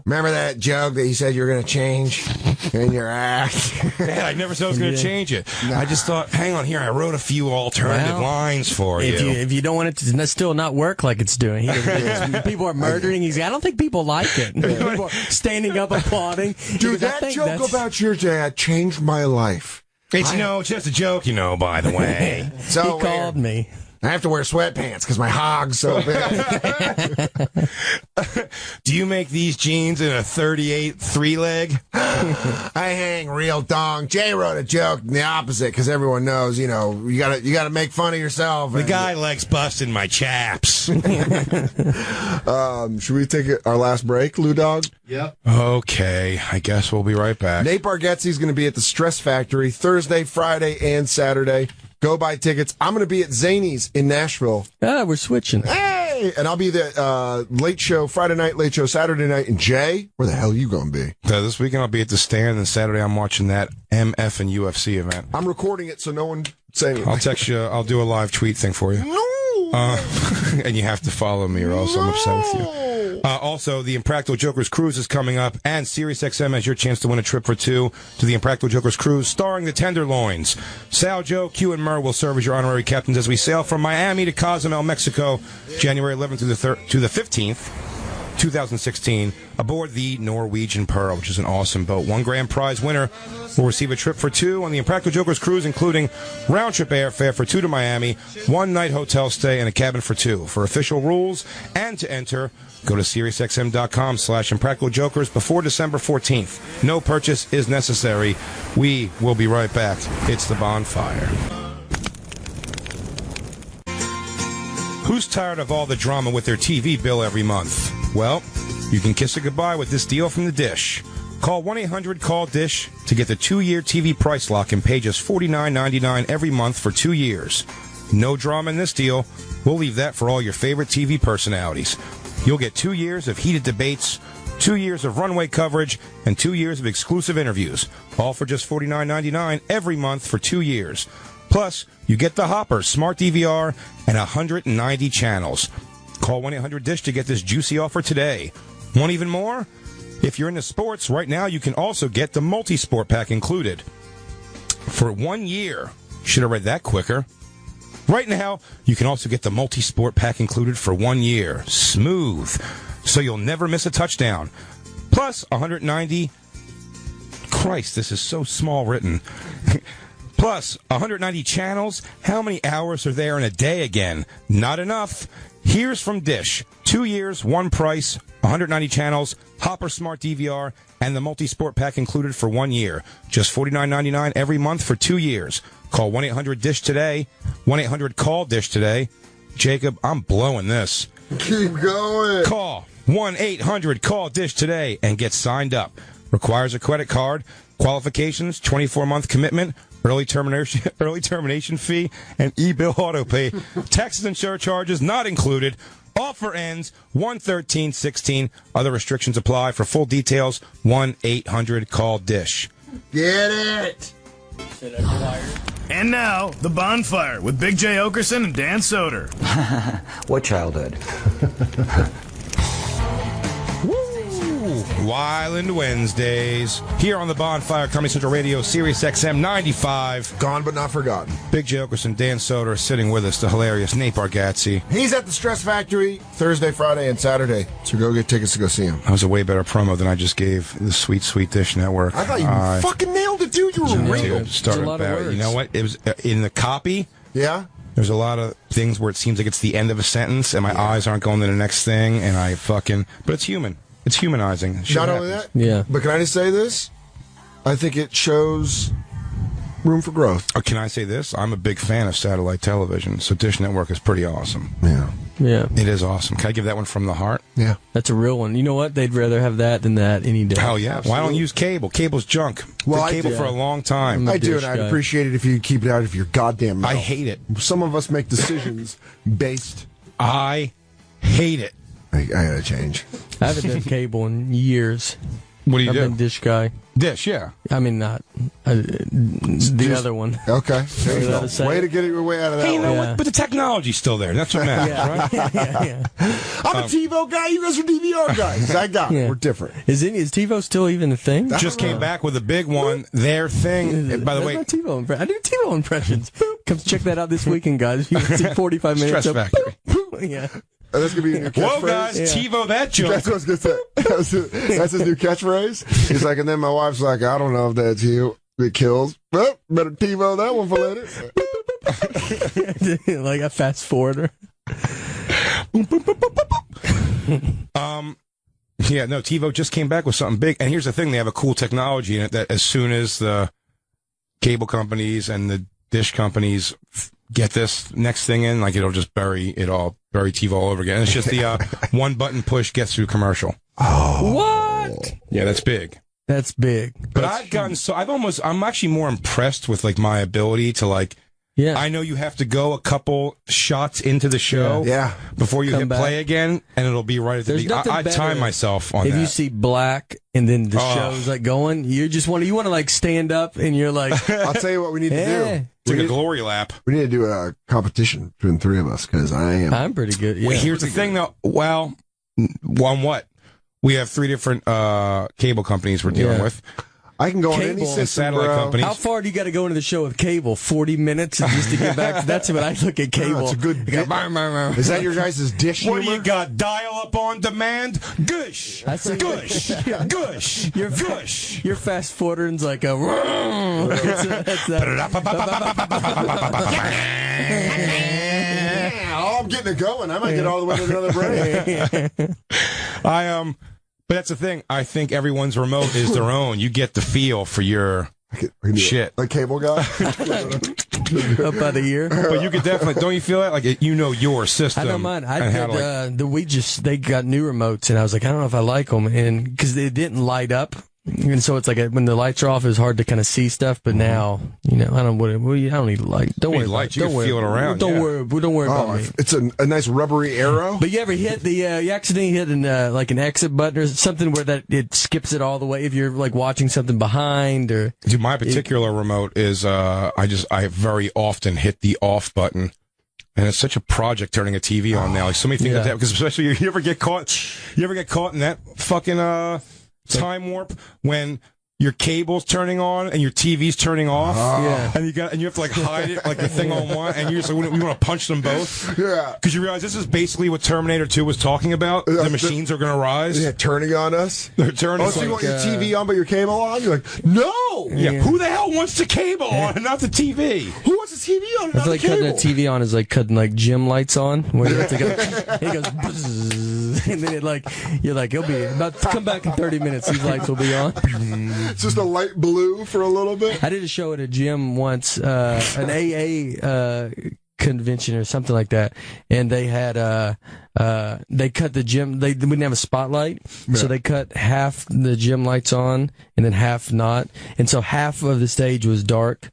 Remember that joke that you said you were gonna change in your act? Yeah, I never said I was gonna change it. I just thought, hang on here, I wrote a few alternative lines for you. If you don't want it to still not work like it's doing, people are murdering. I don't think people like it. People are standing up applauding. Dude, that joke about your dad changed my life. It's just a joke, by the way. So he called me. I have to wear sweatpants because my hog's so big. Do you make these jeans in a 38 3-leg? I hang real dong. Jay wrote a joke in the opposite because everyone knows, you gotta make fun of yourself. The guy likes busting my chaps. Should we take our last break, Lou Dog? Yep. Okay, I guess we'll be right back. Nate Bargatze's going to be at the Stress Factory Thursday, Friday, and Saturday. Go buy tickets. I'm going to be at Zany's in Nashville. We're switching. Hey! And I'll be the late show Friday night, late show Saturday night. And Jay, where the hell are you going to be? This weekend I'll be at the Stand, and Saturday I'm watching that MF and UFC event. I'm recording it so no one say anything. I'll text you. I'll do a live tweet thing for you. No! And you have to follow me or else I'm upset with you. Also, the Impractical Jokers Cruise is coming up, and SiriusXM has your chance to win a trip for 2 to the Impractical Jokers Cruise, starring the Tenderloins. Sal, Joe, Q, and Murr will serve as your honorary captains as we sail from Miami to Cozumel, Mexico, January 11th to the 15th. 2016 aboard the Norwegian Pearl, which is an awesome boat. One grand prize winner will receive a trip for two on the Impractical Jokers cruise, including round-trip airfare for two to Miami, one-night hotel stay, and a cabin for two. For official rules and to enter, go to SiriusXM.com/ImpracticalJokers before December 14th. No purchase is necessary. We will be right back. It's the Bonfire. Who's tired of all the drama with their TV bill every month? Well, you can kiss it goodbye with this deal from the Dish. Call 1-800-CALL-DISH to get the 2-year TV price lock and pay just $49.99 every month for 2 years. No drama in this deal. We'll leave that for all your favorite TV personalities. You'll get 2 years of heated debates, 2 years of runway coverage, and 2 years of exclusive interviews. All for just $49.99 every month for 2 years. Plus, you get the Hopper, Smart DVR, and 190 channels. Call 1-800-DISH to get this juicy offer today. Want even more? If you're into sports, right now you can also get the multi-sport pack included. For 1 year. Should have read that quicker. Right now, you can also get the multi-sport pack included for 1 year. Smooth. So you'll never miss a touchdown. Plus, 190... Christ, this is so small written. Plus, 190 channels. How many hours are there in a day again? Not enough. Here's from Dish. 2 years, one price, 190 channels, Hopper Smart DVR, and the multi-sport pack included for 1 year. Just $49.99 every month for 2 years. Call 1-800-DISH today. 1-800-CALL-DISH today. Jacob, I'm blowing this. Keep going. Call 1-800-CALL-DISH today and get signed up. Requires a credit card. Qualifications, 24-month commitment, early termination fee, and e-bill auto pay. Taxes and surcharges not included. Offer ends 1/13/16. Other restrictions apply. For full details, 1-800-CALL-DISH. Get it. And now, the Bonfire with Big J. Okerson and Dan Soder. What childhood? Wyland Wednesdays here on the Bonfire, Comedy Central Radio, Sirius XM 95. Gone but not forgotten. Big J. Okerson, Dan Soder are sitting with us, the hilarious Nate Bargatze. He's at the Stress Factory Thursday, Friday, and Saturday. So go get tickets to go see him. That was a way better promo than I just gave the Sweet Sweet Dish Network. I thought you fucking nailed it, dude. You were real. Started about, you know what? It was in the copy. Yeah. There's a lot of things where it seems like it's the end of a sentence, and my eyes aren't going to the next thing, and I fucking. But it's human. It's humanizing. Not only that, but can I just say this? I think it shows room for growth. Can I say this? I'm a big fan of satellite television, so Dish Network is pretty awesome. Yeah. Yeah. It is awesome. Can I give that one from the heart? Yeah. That's a real one. You know what? They'd rather have that than that any day. Hell yeah. Why don't use cable? Cable's junk. Well, cable for a long time. I do, and I'd appreciate it if you keep it out of your goddamn mouth. I hate it. Some of us make decisions based. I hate it. I gotta change. I haven't done cable in years. What do you I've do? been Dish guy. Dish, yeah. I mean, not the other one. Okay. There you go. Way to get your way out of that. Hey, you know one. what? But the technology's still there. That's what matters, right? Yeah. I'm a TiVo guy. You guys are DVR guys. I got it. We're different. Is TiVo still even a thing? Just came back with a big one. Their thing. By the way, I do TiVo impressions. Come check that out this weekend, guys. You can see 45 minutes. Stress Factory. Yeah. That's gonna be in your catchphrase. Whoa, guys, TiVo that joke. That's what I was gonna say. That's his new catchphrase. He's like, and then my wife's like, I don't know if that's you. It kills. Well, better TiVo that one for later. Like a fast forwarder. Yeah, no, TiVo just came back with something big. And here's the thing, they have a cool technology in it that as soon as the cable companies and the dish companies get this next thing in, like it'll just bury TiVo all over again. And it's just the one button push gets through commercial. Oh. What? Yeah, that's big. That's big. But I'm actually more impressed with like my ability to like, I know you have to go a couple shots into the show before you hit play again, and it'll be right at the beginning. I time myself on that. If you see black and then the show's like going, you want to like stand up and you're like, I'll tell you what we need to do. Take a glory lap. We need to do a competition between the three of us because I'm pretty good. Yeah. Well, here's the thing though. Well, on what? We have three different cable companies we're dealing with. I can go on any Cable. system, Satellite bro. companies. How far do you got to go into the show with cable? 40 minutes just to get back? That's when I look at cable. It's a good. Is that your guys' dish humor? What do you got? Dial up on demand? Gush. That's a Gush. Gush. Your Gush. Your fast forwarding's like a. Oh, I'm getting it going. I might get all the way to another break. But that's the thing. I think everyone's remote is their own. You get the feel for your shit. Like cable guy? Up by the ear. But you could definitely, don't you feel that? Like, you know your system. I don't mind. They got new remotes, and I was like, I don't know if I like them, and because they didn't light up. And so it's like when the lights are off, it's hard to kind of see stuff. But now, I don't need light. Don't worry. Lights. You can feel it around. Don't worry about me. It's a nice rubbery arrow. But you ever hit you accidentally hit like an exit button or something where that it skips it all the way if you're like watching something behind or. Dude, my particular remote is I very often hit the off button. And it's such a project turning a TV on now. Like so many things like that. Because especially you ever get caught in that fucking time warp when your cable's turning on and your TV's turning off, and you have to like hide it like the thing on one, and you just like we want to punch them both, because you realize this is basically what Terminator 2 was talking about. The machines are going to rise, turning on us. They're turning. Oh, so you want your TV on but your cable on? You're like, no. Yeah. Who the hell wants the cable on and not the TV? Who wants the TV on and not like the cable? cutting the TV on is like cutting like gym lights on, where you have to go. It goes, bzzz, and then you're like, it'll be about to come back in 30 minutes. These lights will be on. It's just a light blue for a little bit. I did a show at a gym once, an AA convention or something like that, and they had they cut the gym. They didn't have a spotlight, so they cut half the gym lights on and then half not, and so half of the stage was dark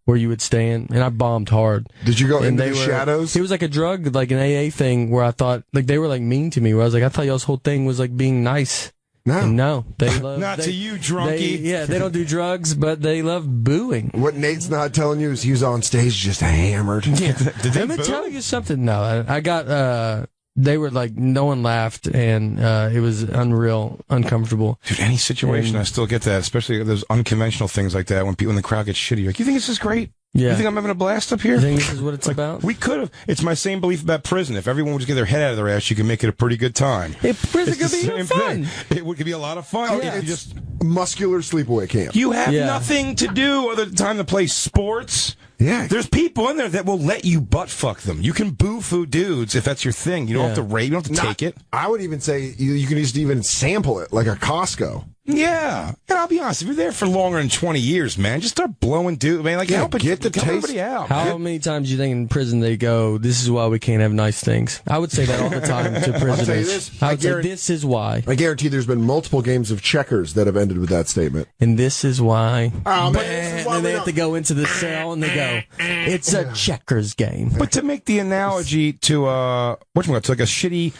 where you would stand, and I bombed hard. Did you go into the shadows? It was like a drug, like an AA thing, where I thought like they were like mean to me. Where I was like, I thought y'all's whole thing was like being nice. No, they love to you, drunkie. They don't do drugs, but they love booing. What Nate's not telling you is he was on stage just hammered. Yeah. Did they Let me boo? tell you something. No, I got. They were like, no one laughed, and it was uncomfortable. Dude, any situation, I still get that, especially those unconventional things like that when the crowd gets shitty. You're like, you think this is great? Yeah. You think I'm having a blast up here? You think this is what it's about? We could have. It's my same belief about prison. If everyone would just get their head out of their ass, you can make it a pretty good time. Prison could be fun. It could be a lot of fun. Yeah, it's just muscular sleepaway camp. You have nothing to do other than time to play sports. Yeah. There's people in there that will let you butt fuck them. You can boo-foo dudes if that's your thing. You don't have to rape. You don't have to take it. I would even say you can just even sample it like a Costco. Yeah. And I'll be honest, if you're there for longer than 20 years, man, just start blowing dudes. Man, like, help everybody out. How many times do you think in prison they go, this is why we can't have nice things? I would say that all the time to prisoners. I'll tell you this. I would say, this is why. I guarantee there's been multiple games of checkers that have ended with that statement. And this is why. Oh, man, this is why and they have to go into the cell and they go, it's a checkers game. But to make the analogy to like a shitty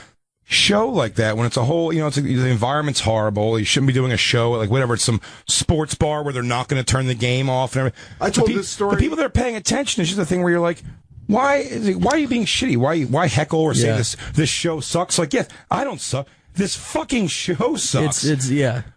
show like that, when it's a whole, it's like, the environment's horrible, you shouldn't be doing a show at like whatever, it's some sports bar where they're not going to turn the game off and everything. I told this story. The people that are paying attention, it's just a thing where you're like, why are you being shitty? Why heckle or say this show sucks? Like, yes, I don't suck. This fucking show sucks. It's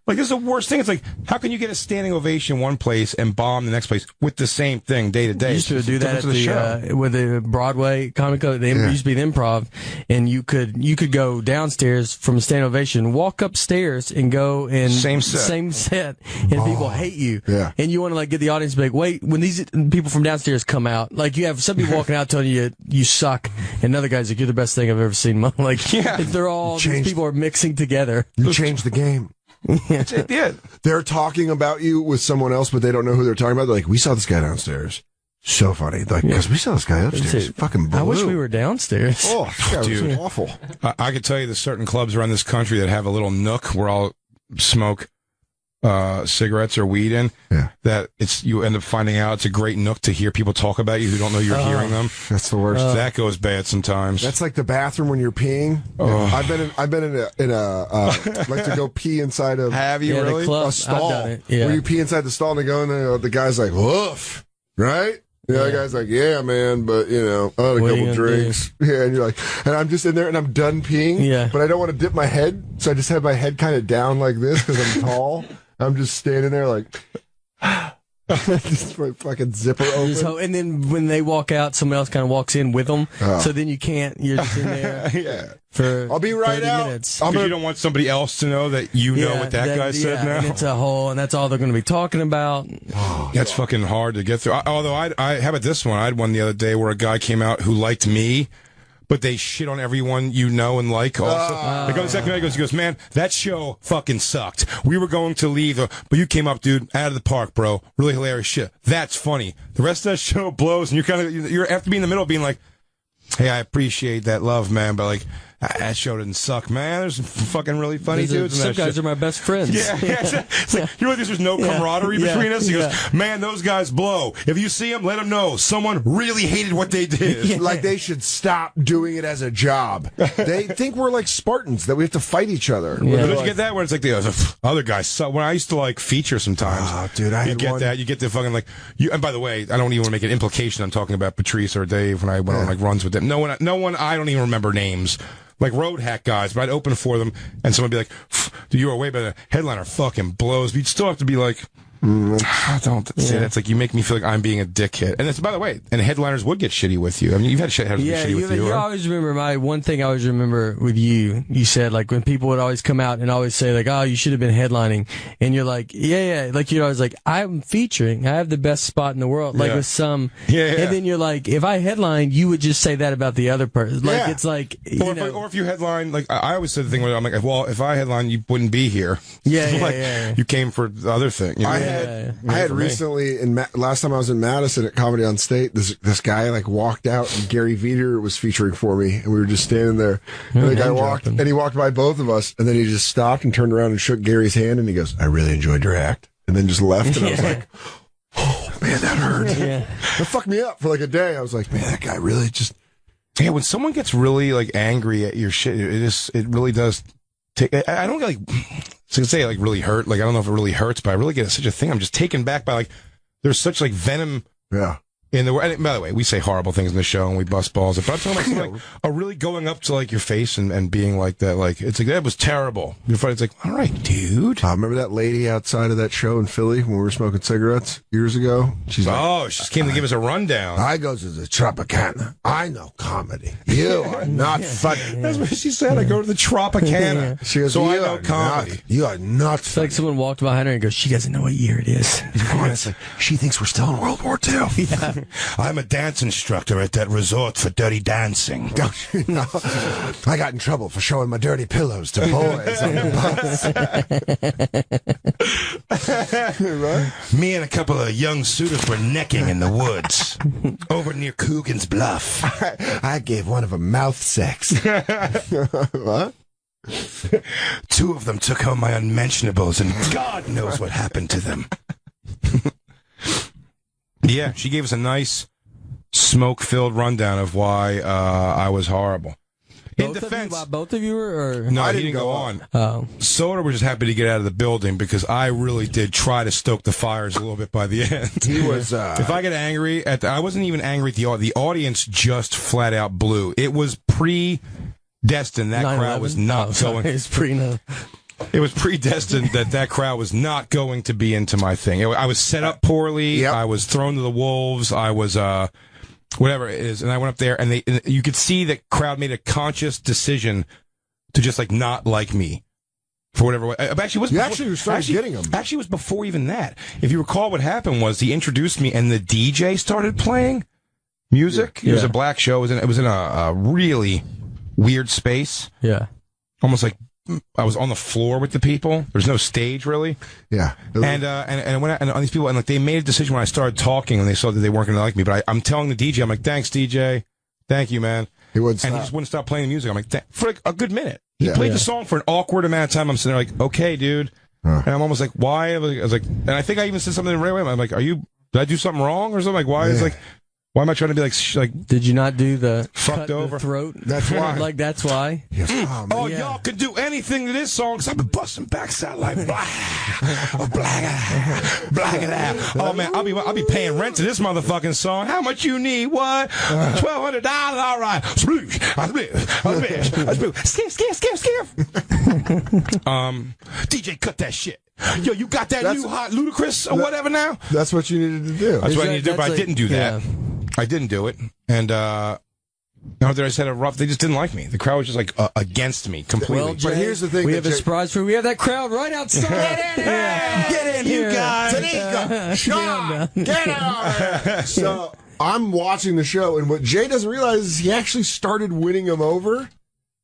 like, this is the worst thing. It's like, how can you get a standing ovation one place and bomb the next place with the same thing day to day? You used to do that at with the Broadway Comic Con. It used to be the Improv, and you could go downstairs from a standing ovation, walk upstairs, and go and same set, and people hate you. Yeah. And you want to like get the audience to be like, wait, when these people from downstairs come out, like you have some people walking out telling you you suck, and another guy's like, you're the best thing I've ever seen. Like, they're all these people are mixing together. You changed the game. They're talking about you with someone else, but they don't know who they're talking about. They're like, we saw this guy downstairs. So funny. Like, because we saw this guy upstairs. Fucking blue. I wish we were downstairs. Oh, dude. Was awful. I could tell you there's certain clubs around this country that have a little nook where I'll smoke cigarettes or weed in. Yeah. That you end up finding out it's a great nook to hear people talk about you who don't know you're hearing them. That's the worst. That goes bad sometimes. That's like the bathroom when you're peeing. I've been in a like to go pee inside of. Have you really? A stall. I've done it. Yeah. Where you pee inside the stall and they go in there, the guy's like, woof, right? The other guy's like, yeah, man, but, I had a couple drinks. Yeah, and you're like, and I'm just in there and I'm done peeing, but I don't want to dip my head, so I just have my head kind of down like this because I'm tall. I'm just standing there like, just my fucking zipper open. And then when they walk out, someone else kind of walks in with them. Oh. So then you can't. You're just in there. Yeah. For I'll be right 30 out. minutes. Because you don't want somebody else to know that you know what that guy said now. And it's a whole, and that's all they're going to be talking about. That's fucking hard to get through. Although I how about this one? I had one the other day where a guy came out who liked me, but they shit on everyone you know and like also. Like on the second night, he goes, man, that show fucking sucked. We were going to leave, but you came up, dude, out of the park, bro. Really hilarious shit. That's funny. The rest of that show blows, and you're have to be in the middle being like, hey, I appreciate that love, man, but like, that show didn't suck, man. There's some fucking really funny dudes. Some guys are my best friends. Yeah, it's like, you know, there's no camaraderie between us. He goes, man, those guys blow. If you see them, let them know someone really hated what they did. Like they should stop doing it as a job. They think we're like Spartans, that we have to fight each other. But don't you get that where it's like the other guys suck? When I used to like feature sometimes, dude, you get that. You get the fucking like. And by the way, I don't even want to make an implication. I'm talking about Patrice or Dave when I went on like runs with them. No one. I don't even remember names. Like road hack guys, but I'd open for them, and someone would be like, dude, you were way better. Headliner fucking blows. But you'd still have to be like, don't say that. It's like you make me feel like I'm being a dickhead. And that's, by the way, and headliners would get shitty with you. I mean, you've had headliners be shitty with you. You always remember one thing I always remember with you. You said, like, when people would always come out and always say, like, oh, you should have been headlining. And you're like, yeah. Like, you're always like, I'm featuring. I have the best spot in the world. Like, with some. Yeah. And then you're like, if I headlined, you would just say that about the other person. Like, it's like, or if you headline, like, I always said the thing where I'm like, well, if I headline, you wouldn't be here. Yeah. You came for the other thing. You know? I had recently, last time I was in Madison at Comedy on State, this guy like walked out and Gary Veeder was featuring for me, and we were just standing there. And the guy walked, and he walked by both of us, and then he just stopped and turned around and shook Gary's hand, and he goes, I really enjoyed your act. And then just left, and I was like, oh man, that hurt. That fucked me up for like a day. I was like, man, that guy really just. Yeah, when someone gets really like angry at your shit, it really does take. I don't like. So I can say like really hurt. Like I don't know if it really hurts, but I really get such a thing. I'm just taken back by like there's such like venom. Yeah. In the and by the way, we say horrible things in the show and we bust balls. But I'm talking about something like really going up to like your face and being like that. Like it's like that was terrible. It's like, all right, dude. Remember that lady outside of that show in Philly when we were smoking cigarettes years ago? She's like, she came to give us a rundown. I go to the Tropicana. I know comedy. You are not funny. That's what she said. I go to the Tropicana. She goes, so I know comedy. You are not It's like someone walked behind her and goes, she doesn't know what year it is. Honestly, she thinks we're still in World War II. Yeah. I'm a dance instructor at that resort for dirty dancing. I got in trouble for showing my dirty pillows to boys on the bus. Me and a couple of young suitors were necking in the woods over near Coogan's Bluff. I gave one of them mouth sex. What? Two of them took home my unmentionables, and God knows what happened to them. Yeah, she gave us a nice smoke-filled rundown of why I was horrible. In defense, both of you were? Or? No, he didn't go on. Oh. Soda was just happy to get out of the building because I really did try to stoke the fires a little bit by the end. He was. If I get angry I wasn't even angry at the audience. Just flat out blew. It was predestined. That 9/11? Crowd was not going. It was predestined that crowd was not going to be into my thing. I was set up poorly. Yep. I was thrown to the wolves. I was whatever it is, and I went up there, and you could see the crowd made a conscious decision to just like not like me for whatever way. Actually, you started getting them. Actually, it was before even that. If you recall, what happened was he introduced me, and the DJ started playing music. Yeah. It was a black show. It was in a really weird space. Yeah, almost like. I was on the floor with the people. There's no stage really. Yeah. And when and these people and like they made a decision when I started talking and they saw that they weren't going to like me. But I'm telling the DJ, I'm like, thanks DJ, thank you man. He wouldn't stop. And he just wouldn't stop playing the music. I'm like, for like a good minute. He played the song for an awkward amount of time. I'm sitting there like, okay, dude. And I'm almost like, why? I was like, and I think I even said something right away. I'm like, did I do something wrong or something? Like, why is like. Why am I trying to be like? Did you not do the fucked over the throat? That's why. Like that's why. Yes. Y'all could do anything to this song because I've been busting backside like blah, it out. Oh man, I'll be paying rent to this motherfucking song. How much you need? What? $1,200. All right. Skiff. DJ, cut that shit. Yo, you got that new hot Ludacris or whatever now? That's what you needed to do. That's what I needed to do, but I didn't do that. I didn't do it. And, after I said it rough, they just didn't like me. The crowd was just like against me completely. Well, Jay, but here's the thing. We have a surprise for you. We have that crowd right outside. Get in here! Get in here, guys! Tanika! Sean! Get out! So I'm watching the show, and what Jay doesn't realize is he actually started winning him over.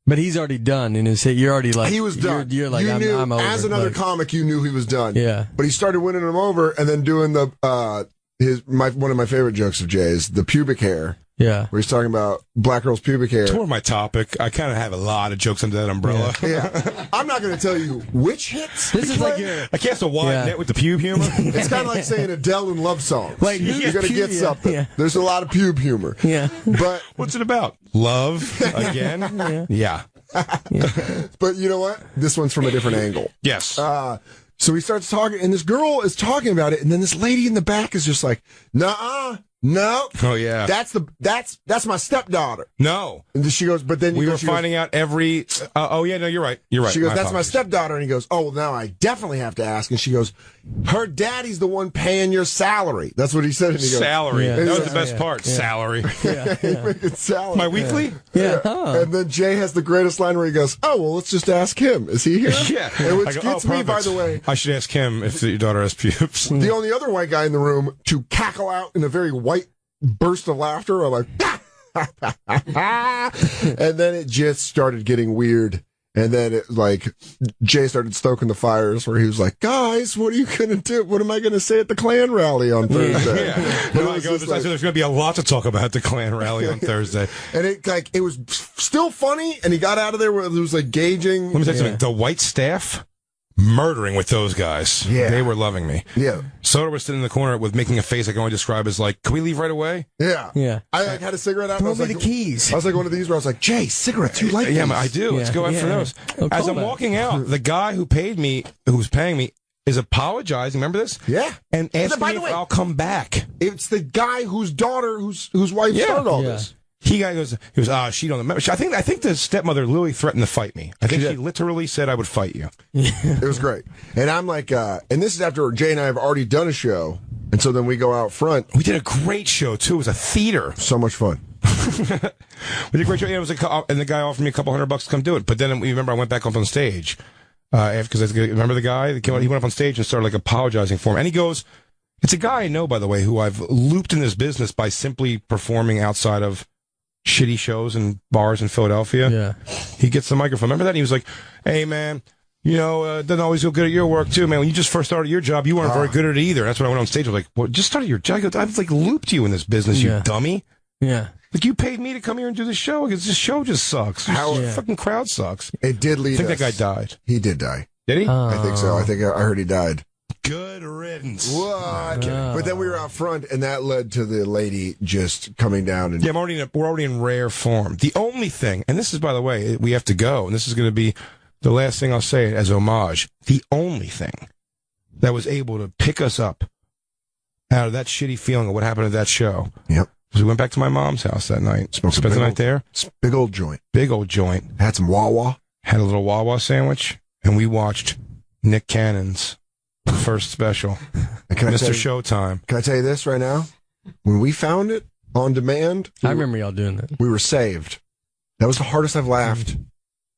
But he's already done in his hit. You're already like he was done. You're like you knew, I'm over. as another comic, you knew he was done. Yeah. But he started winning him over, and then doing the one of my favorite jokes of Jay's, the pubic hair. Yeah. Where he's talking about black girls' pubic hair. Toward my topic, I kind of have a lot of jokes under that umbrella. Yeah. I'm not going to tell you which hits. This is like your. I cast a wide net with the pube humor. It's kind of like saying Adele in love songs. Like, you're going to get something. Yeah. There's a lot of pube humor. Yeah. But what's it about? Love again? Yeah. But you know what? This one's from a different angle. Yes. So he starts talking, and this girl is talking about it, and then this lady in the back is just like, "Nuh-uh, no." Oh yeah. That's my stepdaughter. No. And she goes, but then we were finding out every. Oh yeah, no, you're right. You're right. She goes, "That's my stepdaughter," and he goes, "Oh, well, now I definitely have to ask." And she goes, "Her daddy's the one paying your salary." That's what he said. And he goes, salary. Yeah. That was the best part. Yeah. Salary. Yeah. It's salary. My weekly. Yeah. And then Jay has the greatest line where he goes, "Oh, well, let's just ask him. Is he here?" Yeah. And which gets me, by the way. I should ask him if your daughter has pubes. The only other white guy in the room to cackle out in a very white burst of laughter. I'm like, and then it just started getting weird. And then it like Jay started stoking the fires where he was like, "Guys, what are you gonna do? What am I gonna say at the Klan rally on Thursday?" Yeah. There's gonna be a lot to talk about at the Klan rally on Thursday. And it was still funny, and he got out of there where it was like gauging. Let me tell you something. The white staff murdering with those guys. Yeah. They were loving me. Yeah. Soda was sitting in the corner with making a face I can only describe as like, "Can we leave right away?" Yeah. Yeah. I like had a cigarette out. Throw and me I was the keys. I was like one of these where I was like, "Jay, cigarettes, you like Yeah, these?" I do. Let's go after those. Oh, As cool, I'm man. walking out, the guy who paid me, who's paying me, is apologizing. Remember this? Yeah. And asking by me the if way, I'll come back. It's the guy whose daughter, whose wife started all this. He goes, she don't remember. I think the stepmother literally threatened to fight me. I think she literally said I would fight you. It was great. And I'm like, and this is after Jay and I have already done a show. And so then we go out front. We did a great show, too. It was a theater. So much fun. We did a great show. Yeah, it was and the guy offered me a couple $100 to come do it. But then, remember, I went back up on stage. Because remember the guy that came out? He went up on stage and started like apologizing for him. And he goes, it's a guy I know, by the way, who I've looped in this business by simply performing outside of shitty shows and bars in Philadelphia. Yeah. He gets the microphone. Remember that? And he was like, "Hey, man, doesn't always feel good at your work, too, man. When you just first started your job, you weren't very good at it either." That's when I went on stage. I was like, "Well, just started your job. I've like looped you in this business, you dummy." Yeah. Like, you paid me to come here and do this show because this show just sucks. The fucking crowd sucks. It did lead I think us. that guy died. He did die. Did he? I think so. I think I heard he died. Good riddance. What? But then we were out front, and that led to the lady just coming down. And yeah, we're already in rare form. The only thing, and this is, by the way, we have to go, and this is going to be the last thing I'll say as homage. The only thing that was able to pick us up out of that shitty feeling of what happened at that show. Yep. Was we went back to my mom's house that night. Spent the night there. Big old joint. Big old joint. Had some Wawa. Had a little Wawa sandwich, and we watched Nick Cannon's first special, Mr. Showtime. Can I tell you this right now? When we found it on demand, I remember y'all doing that. We were saved. That was the hardest I've laughed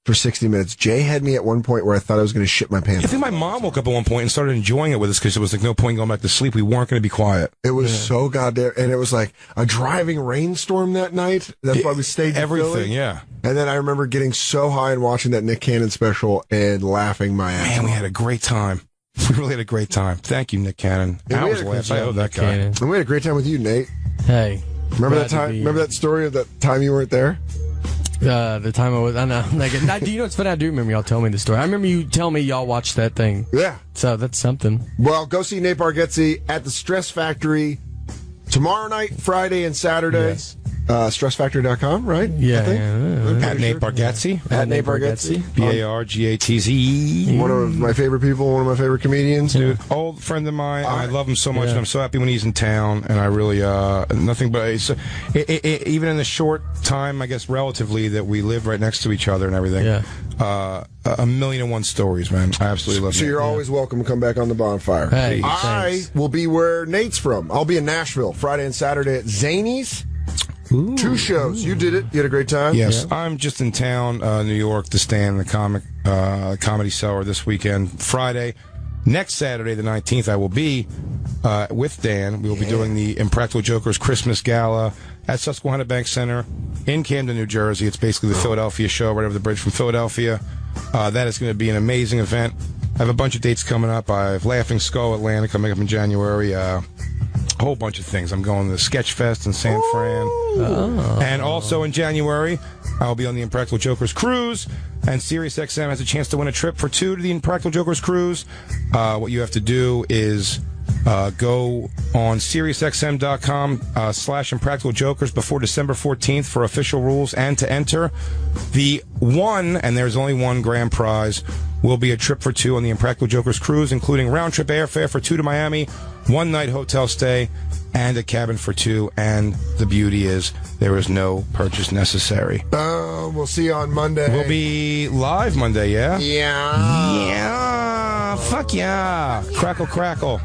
for 60 minutes. Jay had me at one point where I thought I was going to shit my pants. I think my mom woke up at one point and started enjoying it with us because it was like no point going back to sleep. We weren't going to be quiet. It was so goddamn, and it was like a driving rainstorm that night. That's why we stayed in everything, Philly. yeah. And then I remember getting so high and watching that Nick Cannon special and laughing my ass off. Man, we had a great time. We really had a great time. Thank you, Nick Cannon. Yeah, Hours laughs. I owe that guy. And we had a great time with you, Nate. Hey. Remember that time? Remember that story of that time you weren't there? The time I was, I know. Like, do you know what's funny? I do remember y'all telling me the story. I remember you telling me y'all watched that thing. Yeah. So that's something. Well, go see Nate Bargatze at the Stress Factory tomorrow night, Friday, and Saturday. Yes. StressFactor.com, right? Yeah. At Nate Bargatze. At Nate Bargatze. Bargatze. One of my favorite people, one of my favorite comedians. Dude, old friend of mine, and I love him so much, and I'm so happy when he's in town, and I really, nothing but, even in the short time, I guess, relatively, that we live right next to each other and everything, a million and one stories, man. I absolutely love it. So you're always welcome to come back on the Bonfire. Hey, I will be where Nate's from. I'll be in Nashville Friday and Saturday at Zany's. Ooh. 2 shows. You did it. You had a great time? Yes. Yeah. I'm just in town, New York, to stand in the Comedy Cellar this weekend. Friday. Next Saturday, the 19th, I will be with Dan. We will be doing the Impractical Jokers Christmas Gala at Susquehanna Bank Center in Camden, New Jersey. It's basically the Philadelphia show right over the bridge from Philadelphia. That is going to be an amazing event. I have a bunch of dates coming up. I have Laughing Skull Atlanta coming up in January. A whole bunch of things. I'm going to the Sketch Fest in San Fran. Oh. And also in January, I'll be on the Impractical Jokers Cruise. And SiriusXM has a chance to win a trip for 2 to the Impractical Jokers Cruise. What you have to do is go on SiriusXM.com/Impractical Jokers before December 14th for official rules and to enter. The one, and there's only one grand prize, will be a trip for 2 on the Impractical Jokers Cruise, including round-trip airfare for 2 to Miami, 1-night hotel stay, and a cabin for 2. And the beauty is there is no purchase necessary. We'll see you on Monday. We'll be live Monday, yeah? Yeah. Yeah. Fuck yeah. Crackle, crackle.